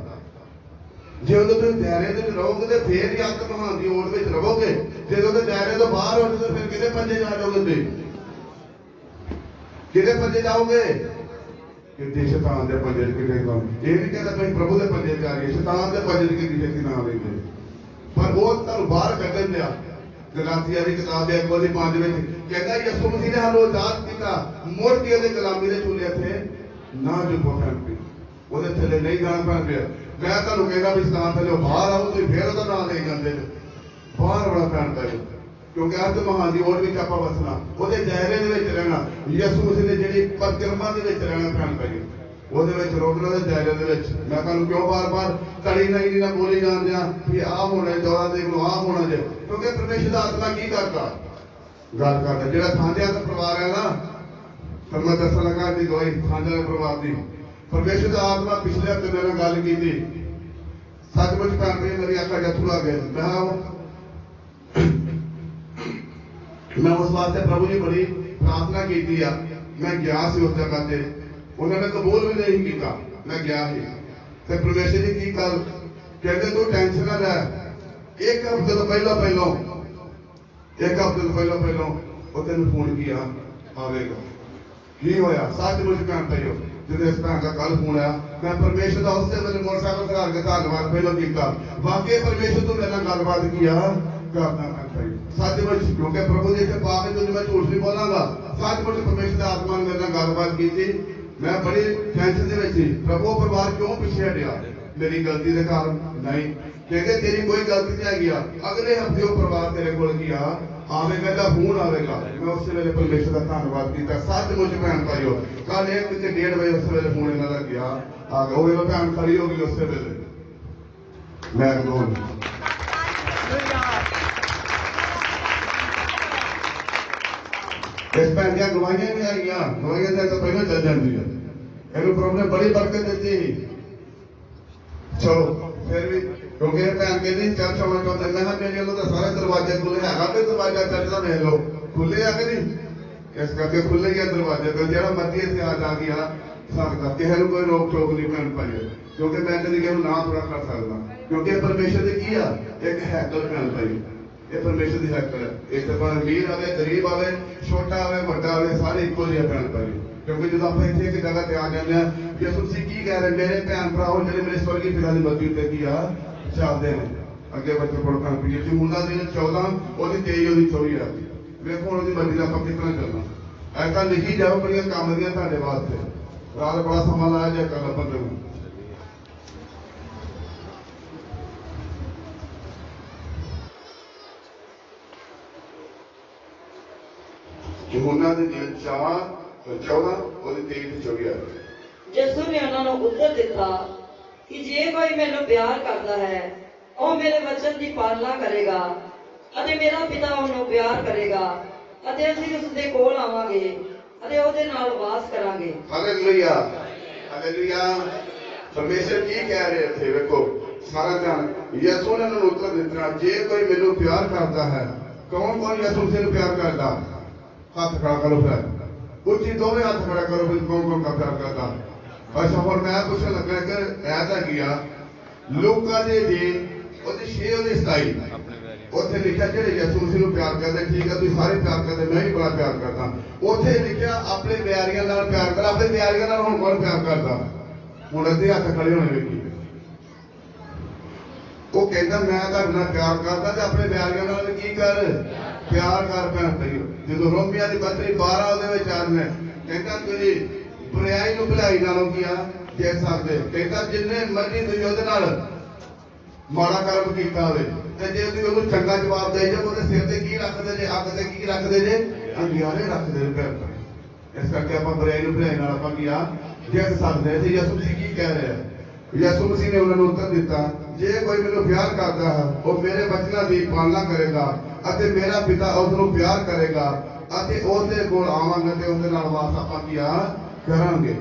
ਜੇ ਉਹਦੇ ਤੁਸੀਂ ਦਾਇਰੇ ਦੇ ਵਿੱਚ ਰਹੋਗੇ ਤੇ ਫੇਰ ਹੀ ਆਤਮਾ ਦੀ ਓੜ ਵਿੱਚ ਰਹੋਗੇ ਜੇ ਉਹਦੇ ਦਾਇਰੇ ਤੋਂ ਬਾਹਰ ਹੋ ਜਾਓਗੇ ਫਿਰ ਕਿਹਦੇ ਪੰਜੇ ਜਾ ਜਾਓਗੇ ਤੁਸੀਂ ਕਿਹਦੇ ਪੰਜੇ ਜਾਓਗੇ ਕਿ ਸ਼ੈਤਾਨ ਦੇ ਪੰਜੇ ਕਿਤੇ ਕੰਮ ਇਹ ਨਹੀਂ ਕਹਿੰਦਾ ਤੁਸੀਂ ਪ੍ਰਭੂ ਦੇ ਪੰਜੇ ਜਾ ਰਹੇ ਸ਼ੈਤਾਨ ਦੇ ਪੰਜੇ ਦੀ ਕਿਸੇ ਨਾ ਆਵੇਗੇ ਪਰ ਉਹ ਤੁਹਾਨੂੰ ਬਾਹਰ ਕੱਢਣ ਦਿਆ ਗਲਾਤੀਆ ਦੀ ਕਿਤਾਬ ਦੇ 1:5 ਵਿੱਚ ਕਹਿੰਦਾ ਯਿਸੂ ਮਸੀਹ ਨੇ ਸਾਨੂੰ ਆਜ਼ਾਦ ਕੀਤਾ ਮੁੜ ਕੇ ਉਹਦੇ ਗੁਲਾਮੀ ਦੇ ਚੂਲੇ ਇੱਥੇ ਨਾ ਝੁਕੋ ਭੈਣ ਭਾਈ ਉਹਦੇ ਥੱਲੇ ਨਹੀਂ ਜਾਣਾ ਭੈਣ ਭਾਈ ਮੈਂ ਤੁਹਾਨੂੰ ਕਹਿੰਦਾ ਵੀ ਸ਼ੈਤਾਨ ਥੱਲੇ ਬਾਹਰ ਆਓ ਤੁਸੀਂ ਫੇਰ ਉਹਦਾ ਨਾਂ ਲਈ ਜਾਂਦੇ ਨੇ ਬਾਹਰ ਬੜਾ ਭੈਣ ਭਾਈ ਕਿਉਂਕਿ ਆਤਮਾ ਦੀ ਓੜ ਵਿੱਚ ਆਪਾਂ ਵਸਣਾ ਉਹਦੇ ਦਾਇਰੇ ਦੇ ਵਿੱਚ ਰਹਿਣਾ ਯਿਸੂ ਮਸੀਹ ਨੇ ਜਿਹੜੀ ਪਰਿਕਰਮਾ ਦੇ ਵਿੱਚ ਰਹਿਣਾ ਭੈਣ ਭਾਈ ਉਹਦੇ ਵਿੱਚ ਰੋਕਣਾ ਦੇ ਦਾਇਰੇ ਦੇ ਵਿੱਚ ਮੈਂ ਤੁਹਾਨੂੰ ਕਿਉਂ ਬਾਰ-ਬਾਰ ਤੜੀ ਨਹੀਂ ਨਾ ਬੋਲੀ ਜਾਂਦੇ ਆ ਵੀ ਆਹ ਹੋਣਾ 14 ਤਰੀਕ ਨੂੰ ਆਹ ਹੋਣਾ ਜੇ ਕਿਉਂਕਿ ਪਰਮੇਸ਼ਰ ਦਾ ਆਤਮਾ ਕੀ ਕਰਦਾ ਗੱਲ ਕਰਦਾ ਜਿਹੜਾ ਸਾਂਝਿਆਂ ਦਾ ਪਰਿਵਾਰ ਹੈ ਨਾ ਫਿਰ ਮੈਂ ਦੱਸਣ ਲੱਗਾ ਦੀ ਗਵਾਹੀ ਸਾਂਝਿਆਂ ਦੇ ਪਰਿਵਾਰ ਦੀ ਪਰਮੇਸ਼ਰ ਦਾ ਆਤਮਾ ਪਿਛਲੇ ਹਫ਼ਤੇ ਮੇਰੇ ਨਾਲ ਗੱਲ ਕੀਤੀ ਸੱਚਮੁੱਚ ਭੈਣ ਮੇਰੀ ਅੱਖਾਂ 'ਚ ਅੱਥਰੂ ਆ ਗਏ ਮੈਂ ਉਸ ਵਾਸਤੇ ਪ੍ਰਭੂ ਜੀ ਬੜੀ ਪ੍ਰਾਰਥਨਾ ਕੀਤੀ ਆ ਮੈਂ ਗਿਆ ਸੀ ਉਸ ਜਗ੍ਹਾ ਤੇ ਉਹਨਾਂ ਨੇ ਕਬੂਲ ਵੀ ਨਹੀਂ ਕੀਤਾ ਮੈਂ ਗਿਆ ਸੀ ਤੇ ਪਰਮੇਸ਼ਰ ਜੀ ਕੀ ਗੱਲ ਕਹਿੰਦੇ ਤੂੰ ਟੈਨਸ਼ਨ ਨਾ ਲੈ ਇੱਕ ਹਫ਼ਤੇ ਤੋਂ ਪਹਿਲਾਂ ਉਹ ਤੈਨੂੰ ਫੋਨ ਕੀਤਾ ਆਵੇਗਾ ਕੀ ਹੋਇਆ ਸੱਚਮੁੱਚ ਭੈਣ ਭਾਈਓ ਜਦੋਂ ਇਸ ਭੈਣ ਦਾ ਕੱਲ ਫੋਨ ਆਇਆ ਮੈਂ ਪਰਮੇਸ਼ਰ ਦਾ ਉਸੇ ਵੇਲੇ ਮੋਟਰਸਾਈਕਲ ਖੜਾ ਕੇ ਧੰਨਵਾਦ ਪਹਿਲਾਂ ਕੀਤਾ ਵਾਕਈ ਪਰਮੇਸ਼ਰ ਤੋਂ ਮੇਰੇ ਨਾਲ ਗੱਲਬਾਤ ਕੀਤਾ ਕਰਦਾ ਭੈਣ ਭਾਈ ਸੱਚਮੁੱਚ ਕਿਉਂਕਿ ਪ੍ਰਭੂ ਜੀ ਇੱਥੇ ਪਾ ਕੇ ਤੁਹਾਨੂੰ ਮੈਂ ਝੂਠ ਨਹੀਂ ਬੋਲਾਂਗਾ ਸੱਚਮੁੱਚ ਪਰਮੇਸ਼ਰ ਦਾ ਆਤਮਾ ਨੇ ਮੇਰੇ ਨਾਲ ਗੱਲਬਾਤ ਕੀਤੀ ਮੈਂ ਬੜੀ ਟੈਨਸ਼ਨ ਦੇ ਵਿੱਚ ਸੀ ਪ੍ਰਭੂ ਪਰਿਵਾਰ ਕਿਉਂ ਪਿੱਛੇ ਹਟਿਆ ਮੇਰੀ ਗਲਤੀ ਦੇ ਕਾਰਨ ਨਹੀਂ ਕਹਿੰਦੇ ਤੇਰੀ ਕੋਈ ਗਲਤੀ ਨਹੀਂ ਹੈਗੀ ਅਗਲੇ ਹਫ਼ਤੇ ਉਹ ਪਰਿਵਾਰ ਤੇਰੇ ਕੋਲ ਗਿਆ ਆਵੇਗਾ ਤਾਂ ਫੋਨ ਆਵੇਗਾ ਮੈਂ ਉਸੇ ਵੇਲੇ ਪਰਮੇਸ਼ਰ ਦਾ ਧੰਨਵਾਦ ਕੀਤਾ ਸੱਚਮੁੱਚ ਭੈਣ ਭਾਈਓ ਕੱਲ 1 ਤੇ 1:30 ਵਜੇ ਉਸੇ ਵੇਲੇ ਫੋਨ ਇਹਨਾਂ ਦਾ ਗਿਆ ਆ ਗਿਆ ਉਹ ਭੈਣ ਖੜੀ ਹੋ ਗਈ ਉਸੇ ਵੇਲੇ ਮੈਂ ਬੋਲ ਇਸ ਭੈਣ ਦੀਆਂ ਗਵਾਹੀਆਂ ਵੀ ਆਈਆਂ ਗਵਾਹੀਆਂ ਤਾਂ ਪਹਿਲਾਂ ਚੱਲ ਜਾਂਦੀਆਂ ਇਹਨੂੰ ਪ੍ਰਭੂ ਨੇ ਬੜੀ ਬਰਕਤ ਦਿੱਤੀ ਚਲੋ ਫਿਰ ਵੀ क्योंकि भैन कहती चर्च आना चाहते, मैं मेरे तो सारे दरवाजे खुले है, कोई दरवाजा चर्च का देख लो खुले है कि नहीं। इस करके खुले ही दरवाजे कोई जो मर्जी इतने आ गया सकता, किसी को कोई रोक टोक नहीं भैन भाई, क्योंकि मैं कभी किसी ना पूरा कर सकता, क्योंकि परमेश्वर की है एक हैकल भैन भाई, ये परमेश्वर की हैकल है। इस अमीर आवे गरीब आवे छोटा आवे बड़ा आवे सारे इको ही भैन भाई, क्योंकि जो आप इतने एक जगह पे आ जाते हैं यसू मसीह की कह रहे मेरे भैन भराओ जो मेरे स्वर्गीय पिता की मर्जी उत्ते की आ चलते हैं। अगे बच्चे पढ़ो भैन भाई यूहन्ना 14 और 23 और 24 आती देखो उन्होंने मर्जी का कितना चलना ऐसा लिखी जाओ बड़िया काम दिया ਤੁਹਾਡੇ वास्ते रात बड़ा समा लाया जाए कल बंदे को। यूहन्ना 14 और 23 24 आती। ਯਿਸੂ ਨੇ ਉਹਨਾਂ ਨੂੰ ਉੱਤਰ ਦਿੱਤਾ ਕਿ ਜੇ ਕੋਈ ਮੈਨੂੰ ਪਿਆਰ ਕਰਦਾ ਹੈ ਉਹ ਮੇਰੇ ਵਚਨ ਦੀ ਪਾਲਣਾ ਕਰੇਗਾ ਅਤੇ ਮੇਰਾ ਪਿਤਾ ਉਹਨੂੰ ਪਿਆਰ ਕਰੇਗਾ ਅਤੇ ਅਸੀਂ ਉਸ ਦੇ ਕੋਲ ਆਵਾਂਗੇ ਅਤੇ ਉਹਦੇ ਨਾਲ ਵਾਸ ਕਰਾਂਗੇ। Hallelujah hallelujah. ਪਰਮੇਸ਼ਰ ਕੀ ਕਹਿ ਰਹੇ थे ਵੇਖੋ ਸਾਰਾ ਧਿਆਨ ਯਿਸੂ ਨੇ ਉਹਨੂੰ ਉੱਤਰ ਦਿੱਤਾ ਜੇ ਕੋਈ ਮੈਨੂੰ ਪਿਆਰ ਕਰਦਾ ਹੈ। ਕੌਣ ਕੌਣ ਯਿਸੂ ਮਸੀਹ ਨੂੰ ਪਿਆਰ ਕਰਦਾ? ਹੱਥ ਖੜਾ ਕਰੋ ਫਿਰ ਉੱਚੀ ਦੋਵੇਂ ਹੱਥ ਖੜਾ ਕਰੋ ਵੀ ਕੌਣ ਕੌਣ ਪਿਆਰ ਕਰਦਾ। ਅੱਛਾ ਹੁਣ ਮੈਂ ਪੁੱਛਣ ਲੱਗਾ ਕਿ ਐਸਾ ਕੀਆ ਲੋਕਾਂ ਦੇ ਉਹਦੇ 6 ਉਹਦੇ 27 ਉੱਥੇ ਲਿਖਿਆ ਜਿਹੜੇ ਯਿਸੂ ਮਸੀਹ ਨੂੰ ਪਿਆਰ ਕਰਦੇ ਠੀਕ ਹੈ ਤੁਸੀਂ ਸਾਰੇ ਪਿਆਰ ਕਰਦੇ ਮੈਂ ਵੀ ਬੜਾ ਪਿਆਰ ਕਰਦਾ। ਉੱਥੇ ਲਿਖਿਆ ਆਪਣੇ ਪਿਆਰੀਆਂ ਨਾਲ ਪਿਆਰ ਕਰ। ਆਪਣੇ ਪਿਆਰੀਆਂ ਨਾਲ ਹੁਣ ਕੌਣ ਪਿਆਰ ਕਰਦਾ? ਹੁਣ ਅੱਧੇ ਹੱਥ ਖੜੇ ਹੋਣੇ ਵੇਖੀ ਉਹ ਕਹਿੰਦਾ ਮੈਂ ਤੁਹਾਡੇ ਨਾਲ ਪਿਆਰ ਕਰਦਾ ਤੇ ਆਪਣੇ ਪਿਆਰੀਆਂ ਨਾਲ ਵੀ ਕੀ ਕਰ ਪਿਆਰ ਕਰ ਭੈਣ ਭਾਈ। ਜਦੋਂ ਰੋਮੀਆਂ ਦੀ ਪੱਤਰੀ 12 ਉਹਦੇ ਵਿੱਚ ਆਉਂਦੇ ਕਹਿੰਦਾ ਤੁਸੀਂ ਬੁਰਾਈ ਨੂੰ ਭਲਾਈ ਨਾਲੋਂ ਕੀ ਆ ਦੇ ਸਕਦੇ। ਕਹਿੰਦਾ ਜਿੰਨੇ ਮਰਜ਼ੀ ਤੁਸੀਂ ਉਹਦੇ ਨਾਲ ਮਾੜਾ ਕਰਮ ਕੀਤਾ ਹੋਵੇ ਤੇ ਜੇ ਤੁਸੀਂ ਉਹਨੂੰ ਚੰਗਾ ਜਵਾਬ ਦੇ ਜੇ ਉਹਦੇ ਸਿਰ ਤੇ ਕੀ ਰੱਖਦੇ ਜੇ ਅੱਗ ਤੇ ਕੀ ਰੱਖਦੇ ਜੇ ਅੰਗਿਆਰੇ ਰੱਖਦੇ ਨੇ ਭੈਣ ਭਾਈ। ਇਸ ਕਰਕੇ ਆਪਾਂ ਬੁਰਾਈ ਨੂੰ ਭਲਾਈ ਨਾਲ ਆਪਾਂ ਕੀ ਆ ਜਿੱਤ ਸਕਦੇ ਤੇ ਯਿਸੂ ਮਸੀਹ ਕੀ ਕਹਿ ਰਿਹਾ? ਯਿਸੂ ਮਸੀਹ ਨੇ ਉਹਨਾਂ ਨੂੰ ਉੱਤਰ ਦਿੱਤਾ ਜੇ ਕੋਈ ਮੈਨੂੰ ਪਿਆਰ ਕਰਦਾ ਹੈ ਉਹ ਮੇਰੇ ਬਚਨਾਂ ਦੀ ਪਾਲਣਾ ਕਰੇਗਾ ਅਤੇ ਮੇਰਾ ਪਿਤਾ ਉਸ ਨੂੰ ਪਿਆਰ ਕਰੇਗਾ ਅਤੇ ਉਹਦੇ ਕੋਲ ਆਵਾਂਗੇ ਤੇ ਉਹਦੇ ਨਾਲ ਵਾਸ ਆਪਾਂ ਕੀ ਆ ਕਰਾਂਗੇ।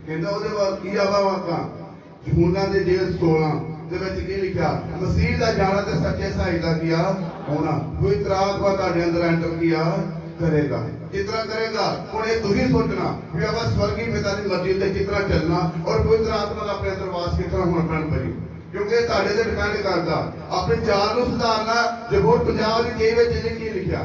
ਕਹਿੰਦਾ ਉਹਦੇ ਬਾਅਦ ਕੀ ਆਵਾ ਆਪਾਂ यूहन्ना ਦੇ 16 ਦੇ ਵਿੱਚ ਕੀ ਲਿਖਿਆ ਮਸੀਹ ਦਾ ਜਾਣਾ ਤੇ ਸੱਚੇ ਸਹਾਈ ਦਾ ਕੀ ਆ ਹੋਣਾ। ਪਵਿੱਤਰ ਆਤਮਾ ਤੁਹਾਡੇ ਅੰਦਰ ਐਂਟਰ ਕੀ ਆ करेगा कितना करेगा और ये तुम ही सोचना कि अब स्वर्गीय पिता की मर्जी से कितना चलना और पवित्र आत्मा का अपने अंदर वास कितना होना पैन पई क्योंकि ਤੁਹਾਡੇ ਤੇ ਡਿਪੈਂਡ ਕਰਦਾ ਆਪਣੇ ਚਾਲ ਨੂੰ ਸੁਧਾਰਨਾ। ਜ਼ਬੂਰ 50 ਦੀ 23 ਵਿੱਚ ਕੀ ਲਿਖਿਆ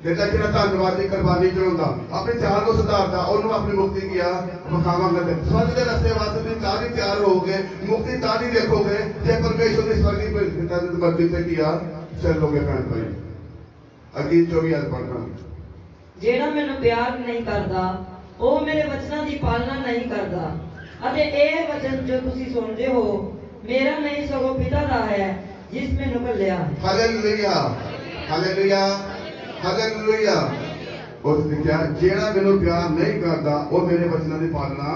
ਕਹਿੰਦਾ ਜਿਹੜਾ ਧੰਨਵਾਦੀ ਕੁਰਬਾਨੀ ਚੜਾਉਂਦਾ ਆਪਣੇ ਚਾਲ ਨੂੰ ਸੁਧਾਰਦਾ ਉਹਨੂੰ ਆਪਣੀ ਮੁਕਤੀ ਕੀ ਆ ਵਿਖਾਵਾਂਗੇ। ਸਵਰਗ ਦੇ ਰਸਤੇ ਵਾਸਤੇ ਤੁਸੀਂ ਤਾਂ ਹੀ ਤਿਆਰ ਹੋਵੋਗੇ ਮੁਕਤੀ ਤਾਂ ਹੀ ਦੇਖੋਗੇ ਜੇ ਪਰਮੇਸ਼ਰ ਦੀ ਸਵਰਗੀ ਪਿਤਾ ਦੀ ਮਰਜ਼ੀ ਤੇ ਕੀ ਆ ਚੱਲੋਗੇ ਪੈਨ ਪਈ। ਅੱਗੇ 24 ਅਧ ਪੜ੍ਹਨਾ ਜਿਹੜਾ ਮੈਨੂੰ ਪਿਆਰ ਨਹੀਂ ਕਰਦਾ ਉਹ ਮੇਰੇ ਵਚਨਾਂ ਦੀ ਪਾਲਣਾ ਨਹੀਂ ਕਰਦਾ ਅਤੇ ਇਹ ਵਚਨ ਜੋ ਤੁਸੀਂ ਸੁਣਦੇ ਹੋ ਮੇਰਾ ਨਹੀਂ ਸਗੋਂ ਪਿਤਾ ਦਾ ਹੈ ਜਿਸ ਮੈਨੂੰ ਘੱਲਿਆ ਹੈ। Hallelujah hallelujah hallelujah. ਉਸ ਨੇ ਕਿਹਾ ਜਿਹੜਾ ਮੈਨੂੰ ਪਿਆਰ ਨਹੀਂ ਕਰਦਾ ਉਹ ਮੇਰੇ ਵਚਨਾਂ ਦੀ ਪਾਲਣਾ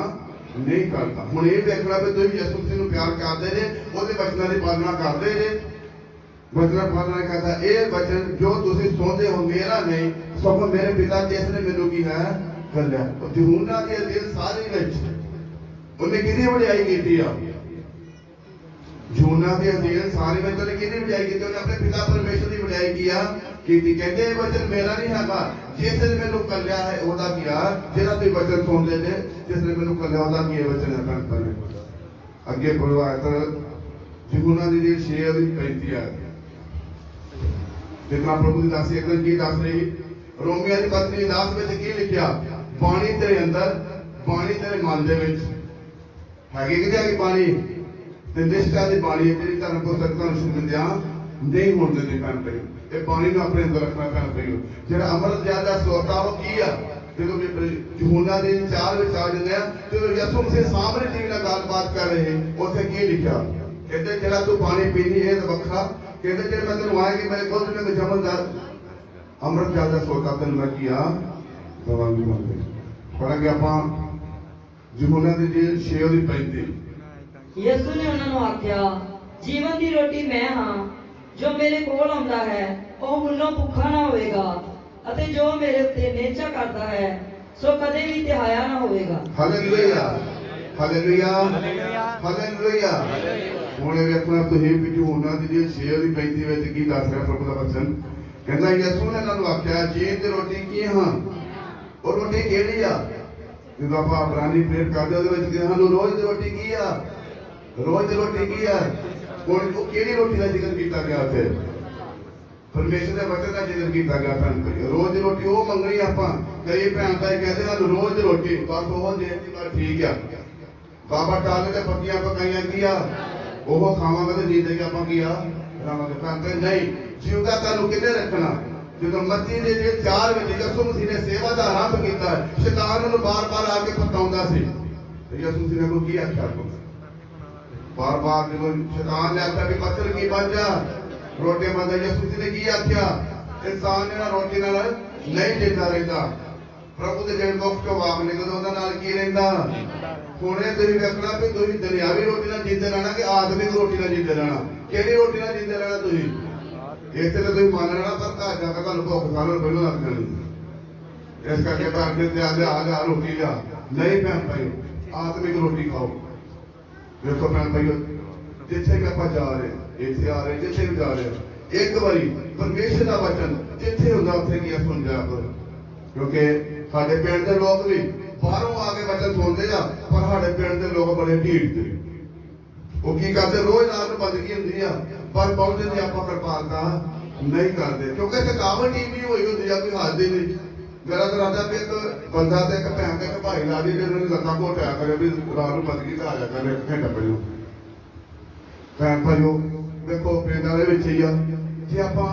ਨਹੀਂ ਕਰਦਾ। ਹੁਣ ਇਹ ਦੇਖਣਾ ਵੀ ਤੁਸੀਂ ਯਿਸੂ ਮਸੀਹ ਨੂੰ ਪਿਆਰ ਕਰਦੇ ਜੇ ਉਹਦੇ ਵਚਨਾਂ ਦੀ ਪਾਲਣਾ ਕਰਦੇ ਜੇ वचन पालना कहता है ये वचन जो तुसी सुनते हो मेरा नहीं सगों मेरे पिता जिसने मैनू की है गल्या। यूहन्ना के दिल सारे विच उन्हें किहदी वडियाई कीती आ यूहन्ना के दिल सारे विच उन्हें किहदी वडियाई कीती उन्हें अपने पिता परमेश्वर की वडियाई किया कीती। कहते ये वचन मेरा नहीं हैगा जिसने मैनू गल्या है ओदा किया जेड़ा तुसीं वचन सुनदे जे जिसने मैनू गल्या ओदा की वचन है कण पर अगे बोलो आयत यूहन्ना दी 6 और 35 आ देखना प्रभु की दासी एक दिन की दस रही रोमिया की पत्री 10 में की लिखा पानी तेरे अंदर पानी तेरे मन दे विच हैगी कि जागी पानी ते निष्ठा दी पानी तेरी धर्म को सकता सुनदिया नहीं होण दिंदी पैन पई ये पानी ਨੂੰ ਆਪਣੇ ਅੰਦਰ ਰੱਖਣਾ ਪੈਣ ਪਈ ਜਿਹੜਾ ਅੰਮ੍ਰਿਤ ਜਿਆਦਾ ਸੋਤਾ ਉਹ ਕੀ ਆ ਜਦੋਂ ਵੀ यूहन्ना ਦੇ 4 ਵਿੱਚ ਆ ਜਾਂਦੇ ਆ ਜਦੋਂ ਯਿਸੂ ਮਸੀਹ ਸਾਹਮਣੇ ਟੀਵੀ ਨਾਲ ਗੱਲਬਾਤ ਕਰ ਰਹੇ ਉੱਥੇ ਕੀ ਲਿਖਿਆ ਕਹਿੰਦੇ ਜਿਹੜਾ ਤੂੰ ਪਾਣੀ ਪੀਣੀ ਇਹ ਤਾਂ ਵੱਖਰਾ कहते जे मैं तेन आएगी मेरे खुद में जमलदार अमृत जल का सोता तेन मैं किया दवांगी मंगे पढ़ांगे आप यूहन्ना दी 6 और 35। ਯਿਸੂ ਨੇ ਉਹਨਾਂ ਨੂੰ ਆਖਿਆ ਜੀਵਨ ਦੀ ਰੋਟੀ ਮੈਂ ਹਾਂ ਜੋ ਮੇਰੇ ਕੋਲ ਆਉਂਦਾ ਹੈ ਉਹ ਮੁੱਲੋਂ ਭੁੱਖਾ ਨਾ ਹੋਵੇਗਾ ਅਤੇ ਜੋ ਮੇਰੇ ਉੱਤੇ ਨੇਚਾ ਕਰਦਾ ਹੈ ਸੋ ਕਦੇ ਵੀ ਤਿਹਾਇਆ ਨਾ ਹੋਵੇਗਾ। Hallelujah hallelujah hallelujah. ਹੁਣ ਇਹ ਵੇਖਣਾ ਤੁਸੀਂ ਵੀ यूहन्ना ਦੀ 6:35 ਵਿੱਚ ਕੀ ਦੱਸ ਰਿਹਾ ਪ੍ਰਭੂ ਦਾ ਵਚਨ। ਕਹਿੰਦਾ ਯਿਸੂ ਨੇ ਇਹਨਾਂ ਨੂੰ ਆਖਿਆ ਜੀਵਨ ਦੀ ਰੋਟੀ ਕੀ ਹਾਂ? ਉਹ ਰੋਟੀ ਕਿਹੜੀ ਆ? ਜਦੋਂ ਆਪਾਂ ਇਬਰਾਨੀ ਪ੍ਰੇਰ ਕਰਦੇ ਉਹਦੇ ਵਿੱਚ ਕਿ ਸਾਨੂੰ ਰੋਜ਼ ਦੀ ਰੋਟੀ ਕੀ ਆ? ਰੋਜ਼ ਦੀ ਰੋਟੀ ਕੀ ਆ? ਹੁਣ ਉਹ ਕਿਹੜੀ ਰੋਟੀ ਦਾ ਜ਼ਿਕਰ ਕੀਤਾ ਗਿਆ ਉੱਥੇ? ਪਰਮੇਸ਼ਰ ਦੇ ਵਚਨ ਦਾ ਜ਼ਿਕਰ ਕੀਤਾ ਗਿਆ। ਭੈਣ ਭਾਈ ਰੋਜ਼ ਦੀ ਰੋਟੀ ਉਹ ਮੰਗਣੀ ਆਪਾਂ। ਕਈ ਭੈਣ ਭਾਈ ਕਹਿੰਦੇ ਸਾਨੂੰ ਰੋਜ਼ ਦੀ ਰੋਟੀ ਬਸ ਉਹ ਦੇ ਦੀ ਬਸ ਠੀਕ ਆ। ਬਾਬਾ ਟਾਲੇ ਤੇ ਪੱਤੀਆਂ ਪਕਾਈਆਂ ਕੀ ਆ? ਉਹ ਖਾਵਾਂਗੇ ਤੇ ਜੀਂਦੇ ਕਿ ਆਪਾਂ ਕੀ ਆ ਰਾਵਾਂਗੇ। ਭੈਣ ਭਾਈ ਨਹੀਂ, ਜਿਉਂਦਾ ਤੁਹਾਨੂੰ ਕਿੰਨੇ ਰੱਖਣਾ? ਜਦੋਂ ਮੱਤੀ ਦੇ 4 ਵਜੇ ਯਿਸੂ ਮਸੀਹ ਨੇ ਸੇਵਾ ਦਾ ਆਰੰਭ ਕੀਤਾ, ਸ਼ੈਤਾਨ ਨੂੰ ਬਾਰ-ਬਾਰ ਆ ਕੇ ਪਤਾਉਂਦਾ ਸੀ। ਯਿਸੂ ਮਸੀਹ ਨੇ ਕੋਈ ਕੀ ਆਖਿਆ? ਬਾਰ-ਬਾਰ ਜਦੋਂ ਸ਼ੈਤਾਨ ਨੇ ਆਖਿਆ ਵੀ ਪੱਥਰ ਕੀ ਬਣ ਜਾ ਰੋਟੀ ਮੰਗਦਾ, ਯਿਸੂ ਮਸੀਹ ਨੇ ਕੀ ਆਖਿਆ? ਇਨਸਾਨ ਨੇ ਰੋਟੀ ਨਾਲ ਨਹੀਂ ਜਿੰਦਾ ਰਹਿੰਦਾ, ਪ੍ਰਭੂ ਦੇ ਜਿਹੜੇ ਮੁਖ ਤੋਂ ਵਾਕ ਨਿਕਲਦਾ ਉਹਨਾਂ ਨਾਲ ਕੀ ਰਹਿੰਦਾ? ਹੁਣ ਇਹ ਤੁਸੀਂ ਵੇਖਣਾ ਵੀ ਤੁਸੀਂ ਦੁਨਿਆਵੀ ਰੋਟੀ ਨਾਲ ਜਿੰਦੇ ਰਹਿਣਾ ਕਿ ਆਤਮਿਕ ਰੋਟੀ ਨਾਲ ਜਿੰਦੇ ਰਹਿਣਾ? ਕਿਹੜੀ ਰੋਟੀ ਨਾਲ ਜਿੰਦੇ ਰਹਿਣਾ ਤੁਸੀਂ? ਇੱਥੇ ਤਾਂ ਤੁਸੀਂ ਮੰਨ ਲੈਣਾ, ਪਰ ਘਰ ਜਾ ਕੇ ਤੁਹਾਨੂੰ ਭੁੱਖ ਖਾਣ ਨੂੰ ਪਹਿਲਾਂ ਲੱਗ ਜਾਣੀ। ਇਸ ਕਰਕੇ ਘਰ ਦੇ ਤੇ ਆ ਰੋਟੀ ਲਿਆ ਨਹੀਂ। ਭੈਣ ਭਾਈ ਆਤਮਿਕ ਰੋਟੀ ਖਾਓ। ਵੇਖੋ ਭੈਣ ਭਾਈ ਜਿੱਥੇ ਵੀ ਆਪਾਂ ਜਾ ਰਹੇ ਇੱਥੇ ਆ ਰਹੇ ਜਿੱਥੇ ਵੀ ਜਾ ਰਹੇ ਇੱਕ ਵਾਰੀ ਪਰਮੇਸ਼ਰ ਦਾ ਵਚਨ ਜਿੱਥੇ ਹੁੰਦਾ ਉੱਥੇ ਕੀ ਸੁਣ ਜਾ ਕਰੋ। ਕਿਉਂਕਿ ਸਾਡੇ ਪਿੰਡ ਦੇ ਲੋਕ ਵੀ ਬਾਹਰੋਂ ਆ ਕੇ ਵਚਨ ਸੁਣਦੇ ਆ, ਪਰ ਸਾਡੇ ਪਿੰਡ ਦੇ ਲੋਕ ਬੜੇ ਢੀਠ ਤੇ ਉਹ ਕੀ ਕਰਦੇ? ਰੋਜ਼ ਰਾਤ ਨੂੰ ਬੰਦਗੀ ਹੁੰਦੀ ਆ ਪਰ ਪਹੁੰਚਣ ਦੀ ਆਪਾਂ ਕਿਰਪਾਲਤਾ ਨਹੀਂ ਕਰਦੇ ਕਿਉਂਕਿ ਥਕਾਵਟ ਇੰਨੀ ਹੋਈ ਹੁੰਦੀ ਆ ਕੋਈ ਹੱਦ ਹੀ ਨਹੀਂ। ਮੇਰਾ ਤਾਂ ਰਾਜਾ ਵੀ ਇੱਕ ਬੰਦਾ ਤੇ ਇੱਕ ਭੈਣ ਤੇ ਇੱਕ ਭਾਈ ਲਾ ਦੀ ਜਿਹਨਾਂ ਨੂੰ ਲੱਤਾਂ ਘੋਟਿਆ ਕਰੇ ਵੀ ਰਾਤ ਨੂੰ ਬੰਦਗੀ ਤੇ ਆ ਜਾ ਕਰੇ 1 ਘੰਟਾ ਪਹਿਲਾਂ। ਭੈਣ ਭਾਈਓ ਵੇਖੋ ਪਿੰਡ ਵਾਲੇ ਵਿੱਚ ਹੀ ਆ, ਜੇ ਆਪਾਂ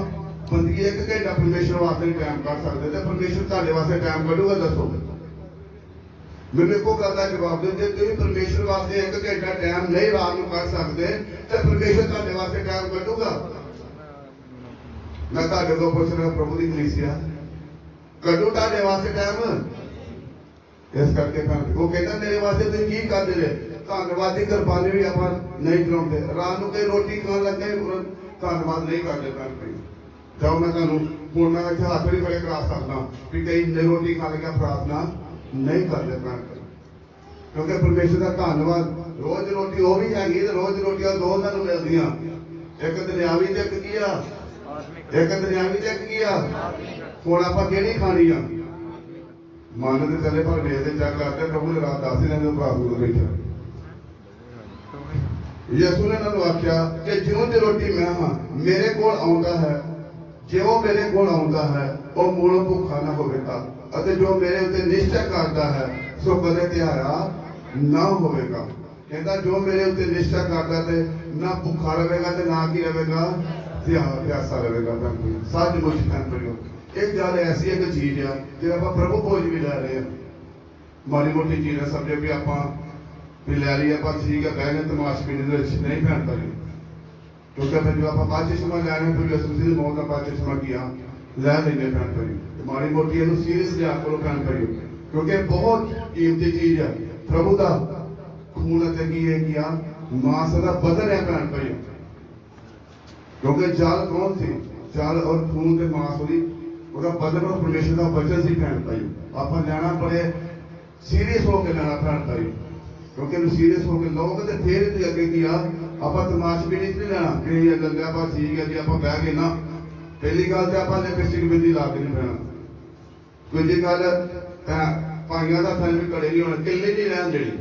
ਬੰਦਗੀ 1 ਘੰਟਾ ਪਰਮੇਸ਼ਰ ਵਾਸਤੇ ਟਾਈਮ ਕੱਢ ਸਕਦੇ ਤੇ ਪਰਮੇਸ਼ਰ ਤੁਹਾਡੇ ਵਾਸਤੇ ਟਾਈਮ ਕੱਢੂਗਾ? ਦੱਸੋ ਮੈਨੂੰ ਇੱਕੋ ਗੱਲ ਦਾ ਜਵਾਬ ਦਿਓ, ਜੇ ਤੁਸੀਂ ਪਰਮੇਸ਼ਰ ਵਾਸਤੇ 1 ਘੰਟਾ ਟਾਈਮ ਨਹੀਂ ਰਾਤ ਨੂੰ ਕੱਢ ਸਕਦੇ ਤੇ ਪਰਮੇਸ਼ਰ ਤੁਹਾਡੇ ਵਾਸਤੇ ਟਾਈਮ ਕੱਢੂਗਾ? ਮੈਂ ਤੁਹਾਡੇ ਕੋਲ ਪੁੱਛ ਰਿਹਾ ਪ੍ਰਭੂ ਦੀ ਕਲੀਸਿਆ ਕੱਢੂ ਤੁਹਾਡੇ ਵਾਸਤੇ ਟਾਈਮ? ਇਸ ਕਰਕੇ ਉਹ ਕਹਿੰਦਾ ਮੇਰੇ ਵਾਸਤੇ ਤੁਸੀਂ ਕੀ ਕਰਦੇ ਨੇ? ਧੰਨਵਾਦੀ ਕੁਰਬਾਨੀ ਵੀ ਆਪਾਂ ਨਹੀਂ ਚਲਾਉਂਦੇ। ਰਾਤ ਨੂੰ ਕਈ ਰੋਟੀ ਖਾਣ ਲੱਗੇ ਧੰਨਵਾਦ ਨਹੀਂ ਕਰਦੇ। ਭੈਣ ਭਾਈ ਜਾਓ ਮੈਂ ਤੁਹਾਨੂੰ ਪੂਰਨਾ ਵਿੱਚ ਹੱਥ ਵੀ ਖੜੇ ਕਰਾ ਸਕਦਾ ਵੀ ਕਈ ਰੋਟੀ ਖਾ ਕੇ ਪ੍ਰਾਰਥਨਾ ਨਹੀਂ ਕਰਦੇ। ਭੈਣ ਭਾਈ ਕਿਉਂਕਿ ਪਰਮੇਸ਼ਰ ਦਾ ਧੰਨਵਾਦ ਰੋਜ਼ ਰੋਟੀ ਉਹ ਵੀ ਹੈਗੀ ਤੇ ਰੋਜ਼ ਰੋਟੀਆਂ ਦੋ ਉਹਨਾਂ ਨੂੰ ਮਿਲਦੀਆਂ, ਇੱਕ ਦੁਨਿਆਵੀ ਤੇ ਇੱਕ ਕੀ ਆ? ਇੱਕ ਦੁਨਿਆਵੀ ਤੇ ਇੱਕ ਕੀ ਆ? ਹੁਣ ਆਪਾਂ ਕਿਹੜੀ ਖਾਣੀ ਆ? ਮਨ ਦੇ ਚੱਲੇ ਪਰ ਵੇਦ ਦੇ ਚੱਕ ਕਰਦੇ ਪ੍ਰਭੂ ਨੇ ਰਾਤ 10 ਦਿਨਾਂ ਦੇ ਪ੍ਰਾਪਤ ਹੋ ਬੈਠਾ। ਯਿਸੂ ਨੇ ਇਹਨਾਂ ਨੂੰ ਆਖਿਆ ਕਿ ਜਿਉਂ ਦੀ ਰੋਟੀ ਮੈਂ ਹਾਂ, ਮੇਰੇ ਕੋਲ ਆਉਂਦਾ ਹੈ, ਜੇ ਉਹ ਮੇਰੇ ਕੋਲ ਆਉਂਦਾ ਹੈ ਉਹ ਮੂਲੋਂ ਭੁੱਖਾ ਨਾ ਹੋਵੇਗਾ ਅਤੇ ਜੋ ਮੇਰੇ ਉੱਤੇ ਨਿਸ਼ਚਾ ਕਰਦਾ ਹੈ ਸੋ ਕਦੇ ਤਿਹਾਇਆ ਨਾ ਹੋਵੇਗਾ। ਕਹਿੰਦਾ ਜੋ ਮੇਰੇ ਉੱਤੇ ਨਿਸ਼ਚਾ ਕਰਦਾ ਤੇ ਨਾ ਭੁੱਖਾ ਰਹੇਗਾ ਤੇ ਨਾ ਕੀ ਰਹੇਗਾ? ਪਿਆਸਾ ਰਹੇਗਾ। ਸੱਚਮੁੱਚ ਭੈਣ ਭਾਈਓ ਇੱਕ ਗੱਲ ਐਸੀ ਇੱਕ ਚੀਜ਼ ਆ ਜੇ ਆਪਾਂ ਪ੍ਰਭੂ ਭੋਜ ਵੀ ਲੈ ਰਹੇ ਆ, ਮਾੜੀ ਮੋਟੀ ਚੀਜ਼ ਆ ਸਮਝੇ ਵੀ ਆਪਾਂ ਵੀ ਲੈ ਲਈ ਆਪਾਂ ਠੀਕ ਹੈ ਬਹਿ ਗਏ ਤਮਾਸ਼ਬੀਨੀ ਦੇ ਵਿੱਚ ਨਹੀਂ ਭੈਣ ਭਾਈ। ਕਿਉਂਕਿ ਫਿਰ ਜੋ ਆਪਾਂ ਬਾਚਿਸ਼ਮਾ ਲੈ ਰਹੇ ਫਿਰ ਯਿਸੂ ਮਸੀਹ ਦੀ ਮੌਤ ਦਾ ਬਾਚਿਸ਼ਮਾ ਕੀਆ ਲੈ ਲੈਂਦੇ ਭੈਣ ਭਾਈ। ਮਾੜੀ ਮੋਟੀ ਇਹਨੂੰ ਸੀਰੀਅਸ ਲਿਆ ਕਰੋ ਭੈਣ ਭਾਈ ਕਿਉਂਕਿ ਬਹੁਤ ਕੀਮਤੀ ਚੀਜ਼ ਆ। ਪ੍ਰਭੂ ਦਾ ਖੂਨ ਅਤੇ ਕੀ ਹੈ ਕੀਆ ਮਾਸ ਦਾ ਬਦਨ ਹੈ ਭੈਣ ਭਾਈ। ਕਿਉਂਕਿ ਜਲ ਕੌਣ ਸੀ? ਜਲ ਔਰ ਖੂਨ ਤੇ ਮਾਸ ਉਹਦਾ ਬਦਨ ਔਰ ਪਰਮੇਸ਼ਰ ਦਾ ਵਚਨ ਸੀ ਭੈਣ ਭਾਈ। ਆਪਾਂ ਲੈਣਾ ਬੜੇ ਸੀਰੀਅਸ ਹੋ ਕੇ ਲੈਣਾ ਭੈਣ ਭਾਈ ਕਿਉਂਕਿ ਇਹਨੂੰ ਸੀਰੀਅਸ ਹੋ ਕੇ ਲਓਗੇ ਤੇ ਫਿਰ ਇਹਦੇ ਅੱਗੇ ਕੀ ਆ ਆਪਾਂ ਤਮਾਸ਼ਬੀਨੀ ਨਹੀਂ ਲੈਣਾ ਕਿ ਇਹ ਲੱਗਿਆ ਬਸ ਠੀਕ ਹੈ ਜੀ ਆਪਾਂ ਬਹਿ ਗਏ ਨਾ। ਪਹਿਲੀ ਗੱਲ ਤੇ ਆਪਾਂ ਲਿਪਸਟਿਕ ਬਿੰਦੀ ਲਾ ਕੇ ਨਹੀਂ ਪੈਣਾ। ਦੂਜੀ ਗੱਲ ਭਾਈਆਂ ਦਾ ਥਲ ਵੀ ਕੜੇ ਨਹੀਂ ਹੋਣਾ, ਕਿੱਲੀ ਨਹੀਂ ਰਹਿਣ ਦੇਣੀ।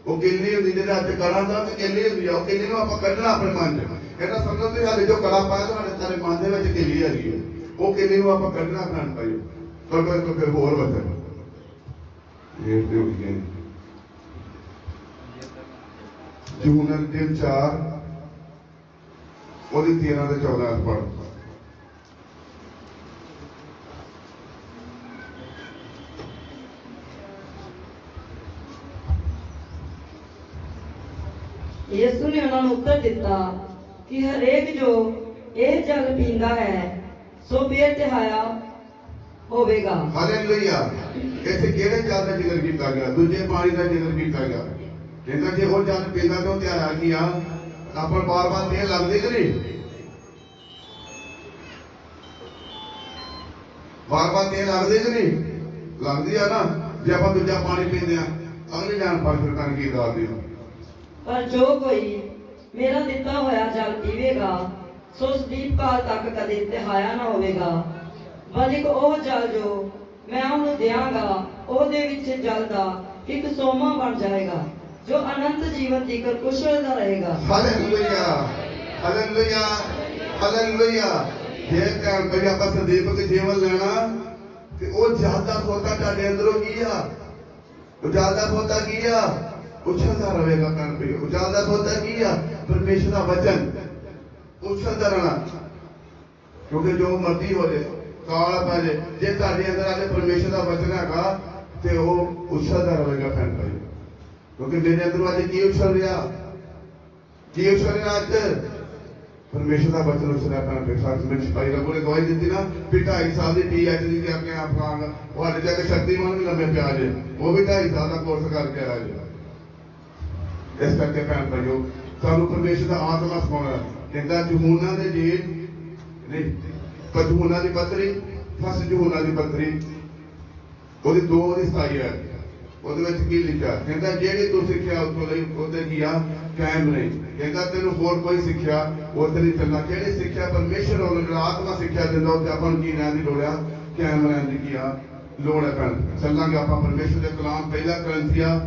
ਉਹ ਕਿੱਲੀ ਹੁੰਦੀ ਜਿਹਦੇ ਹੱਥ ਕੜਾ ਦਾ ਤੇ ਕਿੱਲੀ ਹੁੰਦੀ ਆ, ਉਹ ਕਿੱਲੀ ਨੂੰ ਆਪਾਂ ਕੱਢਣਾ ਆਪਣੇ ਮਨ 'ਚ। ਇਹਦਾ ਸਮਝੋ ਤੁਸੀਂ ਹਾਲੇ ਜੋ ਕੜਾ ਪਾਇਆ ਤੁਹਾਡੇ ਸਾਰੇ ਮਨ ਦੇ ਵਿੱਚ ਕਿੱਲੀ ਹੈਗੀ ਹੈ, ਉਹ ਕਿੱਲੀ ਨੂੰ ਆਪਾਂ ਕੱਢਣਾ ਭੈਣ ਭਾਈ। ਕੱਢੋ ਇੱਕ ਫਿਰ ਹੋਰ ਵਚਨ ਇਹ ਤੇ ਹੋ ਗਏ यूहन्ना 3:4 ਉਹਦੀ 13 ਤੇ 14 ਪੜ੍ਹ। ਯਿਸੂ ਨੇ ਉਹਨਾਂ ਨੂੰ ਉੱਤਰ ਦਿੱਤਾ ਕਿ ਹਰੇਕ ਜੋ ਇਹ ਜਲ ਪੀਂਦਾ ਹੈ ਸੋ ਬੇਤਹਾਇਆ ਹੋਵੇਗਾ। ਹਾਲੇਲੂਇਆ। ਇੱਥੇ ਕਿਹੜੇ ਜਲ ਦਾ ਜ਼ਿਕਰ ਕੀਤਾ ਗਿਆ? ਦੂਜੇ ਪਾਣੀ ਦਾ ਜ਼ਿਕਰ ਕੀਤਾ ਗਿਆ। ਕਹਿੰਦਾ ਜੇ ਉਹ ਜਲ ਪੀਂਦਾ ਤੇ ਉਹ ਤਿਹਾਇਆ ਕੀ ਆ? ਆਪਾਂ ਬਾਰ-ਬਾਰ ਤੇ ਲੱਗਦੇ ਕਿ ਨਹੀਂ? ਬਾਰ-ਬਾਰ ਤੇ ਲੱਗਦੇ ਕਿ ਨਹੀਂ? ਲੱਗਦੀ ਆ ਨਾ। ਜੇ ਆਪਾਂ ਦੂਜਾ ਪਾਣੀ ਪੀਂਦੇ ਆ ਅਗਲੇ ਜਾਨ ਪਰ ਫਿਰ ਕੀ ਦੱਸਦੇ ਹੋ? ਪਰ ਜੋ ਕੋਈ ਮੇਰਾ ਦਿੱਤਾ ਹੋਇਆ ਜਲ ਪੀਵੇਗਾ ਸੋ ਸਦੀਪ ਕਾਲ ਤੱਕ ਕਦੇ ਤਿਹਾਇਆ ਨਾ ਹੋਵੇਗਾ। ਬਲਿਕ ਉਹ ਜਲ ਜੋ ਮੈਂ ਉਹਨੂੰ ਦਿਆਂਗਾ ਉਹਦੇ ਵਿੱਚ ਜਲ ਦਾ ਇੱਕ ਸੋਮਾ ਬਣ ਜਾਏਗਾ ਜੋ ਅਨੰਤ ਜੀਵਨ ਤੀਕਰ ਕੁਸ਼ਲਦਾ ਰਹੇਗਾ। Hallelujah hallelujah hallelujah. ਜੇ ਕਹਿਣ ਬਈ ਆਪਾਂ ਸੰਦੀਪਕ ਜੀਵਨ ਲੈਣਾ ਤੇ ਉਹ ਜ਼ਿਆਦਾ ਸੋਤਾ ਤੁਹਾਡੇ ਅੰਦਰੋਂ ਕੀ ਆ? ਉਹ ਜ਼ਿਆਦਾ ਸੋਤਾ ਕੀ ਆ? ਉਛਲਦਾ ਰਹੇਗਾ। ਕਹਿਣ ਬਈ ਉਹ ਜ਼ਿਆਦਾ ਸੋਤਾ ਕੀ ਆ? ਪਰਮੇਸ਼ਰ ਦਾ ਵਚਨ ਉਛਲਦਾ ਰਹਿਣਾ। ਕਿਉਂਕਿ ਜੋ ਮਰਜ਼ੀ ਹੋ ਜੇ ਕਾਲ ਪੈ ਜੇ, ਜੇ ਤੁਹਾਡੇ ਅੰਦਰ ਅੱਜ ਪਰਮੇਸ਼ਰ ਦਾ ਵਚਨ ਹੈਗਾ ਤੇ ਉਹ ਉਛਲਦਾ ਰਹੇਗਾ। ਕਹਿਣ ਬਈ ਕਿਉਂਕਿ ਮੇਰੇ ਅੰਦਰੋਂ ਅੱਜ ਕੀ ਉਛਲ ਰਿਹਾ? ਕੀ ਉਛਲ ਰਿਹਾ ਅੱਜ? ਪਰਮੇਸ਼ਰ ਦਾ ਵਚਨ ਉਛਲ ਰਿਹਾ। ਭੈਣ ਬੇਖਾਸ ਵਿੱਚ ਭਾਈ ਰੱਬੂ ਨੇ ਗਵਾਹੀ ਦਿੱਤੀ ਨਾ ਵੀ 2.5 ਸਾਲ ਦੀ PhD ਕਰਕੇ ਆਪਾਂ ਉਹ ਅੱਜ ਤੱਕ ਸ਼ਕਤੀਮਾਨ ਵੀ ਲੰਮੇ ਪਿਆ ਜੇ, ਉਹ ਵੀ 2.5 ਸਾਲ ਦਾ ਕੋਰਸ ਕਰਕੇ ਆਇਆ ਜੇ। ਇਸ ਕਰਕੇ ਭੈਣ ਭਾਈਓ ਸਾਨੂੰ ਪਰਮੇਸ਼ਰ ਦਾ ਆਤਮਾ ਸਮਾਉਣਾ। ਕਹਿੰਦਾ ਯਹੂਨਾ ਦੇ ਜੀਵ ਨਹੀਂ ਪਰ ਯਹੂਨਾ ਦੀ ਪੱਤਰੀ ਫਸਟ ਯਹੂਨਾ ਦੀ ਪੱਤਰੀ ਉਹਦੀ 2:27 ਹੈ। ਉਹਦੇ ਵਿੱਚ ਕੀ ਲਿਖਿਆ? ਕਹਿੰਦਾ ਜਿਹੜੀ ਤੂੰ ਸਿੱਖਿਆ ਉੱਥੋਂ ਲਈ ਉਹਦੇ ਕੀ ਆ? ਕਾਇਮ ਨਹੀਂ। ਕਹਿੰਦਾ ਤੈਨੂੰ ਹੋਰ ਕੋਈ ਸਿੱਖਿਆ ਉੱਥੇ ਨਹੀਂ ਚੱਲਣਾ। ਜਿਹੜੀ ਸਿੱਖਿਆ ਪਰਮੇਸ਼ਰ ਵੱਲੋਂ ਜਿਹੜਾ ਆਤਮਾ ਸਿੱਖਿਆ ਦਿੰਦਾ ਉੱਥੇ ਆਪਾਂ ਨੂੰ ਕੀ ਰਹਿਣ ਦੀ ਲੋੜ ਆ? ਕਾਇਮ ਰਹਿਣ ਦੀ ਕੀ ਆ ਲੋੜ ਹੈ। ਭੈਣ ਚੱਲਾਂਗੇ ਆਪਾਂ ਪਰਮੇਸ਼ਰ ਦੇ ਕਲਾਮ ਪਹਿਲਾ ਕਰੰਥੀਆ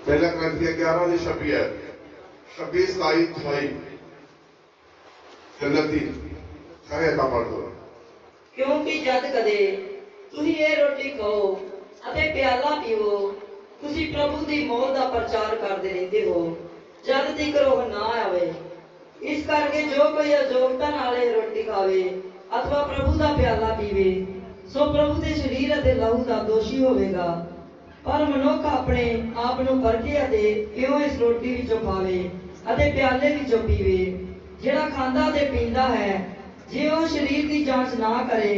पहला ग्रंथिया 11:26 है। 26, 27, 28 जन्नती कहे था पढ़ दो। ਕਿਉਂਕਿ ਜਦ ਕਦੇ ਤੁਸੀਂ ਇਹ ਰੋਟੀ ਖਾਓ ਅਤੇ ਪਿਆਲਾ ਪੀਵੋ ਤੁਸੀਂ ਪ੍ਰਭੂ ਦੀ ਮੌਤ ਦਾ ਪ੍ਰਚਾਰ ਕਰਦੇ ਰਹਿੰਦੇ ਹੋ ਜਦ ਤੀਕਰ ਉਹ ਨਾ ਆਵੇ। ਇਸ ਕਰਕੇ ਜੋ ਕੋਈ ਅਯੋਗਤਾ ਨਾਲ ਇਹ ਰੋਟੀ ਖਾਵੇ ਅਥਵਾ ਪ੍ਰਭੂ ਦਾ ਪਿਆਲਾ ਪੀਵੇ ਸੋ ਪ੍ਰਭੂ ਦੇ ਸਰੀਰ ਅਤੇ ਲਹੂ ਦਾ ਦੋਸ਼ੀ ਹੋਵੇਗਾ। ਪਰ ਮਨੁੱਖ ਆਪਣੇ ਆਪ ਨੂੰ ਪਰਖੇ ਅਤੇ ਕਿਉਂ ਇਸ ਰੋਟੀ ਵਿੱਚੋਂ ਖਾਵੇ ਅਤੇ ਪਿਆਲੇ ਵਿੱਚੋਂ ਪੀਵੇ। ਜਿਹੜਾ ਖਾਂਦਾ ਤੇ ਪੀਂਦਾ ਹੈ ਜੇ ਉਹ ਸਰੀਰ ਦੀ ਜਾਂਚ ਨਾ ਕਰੇ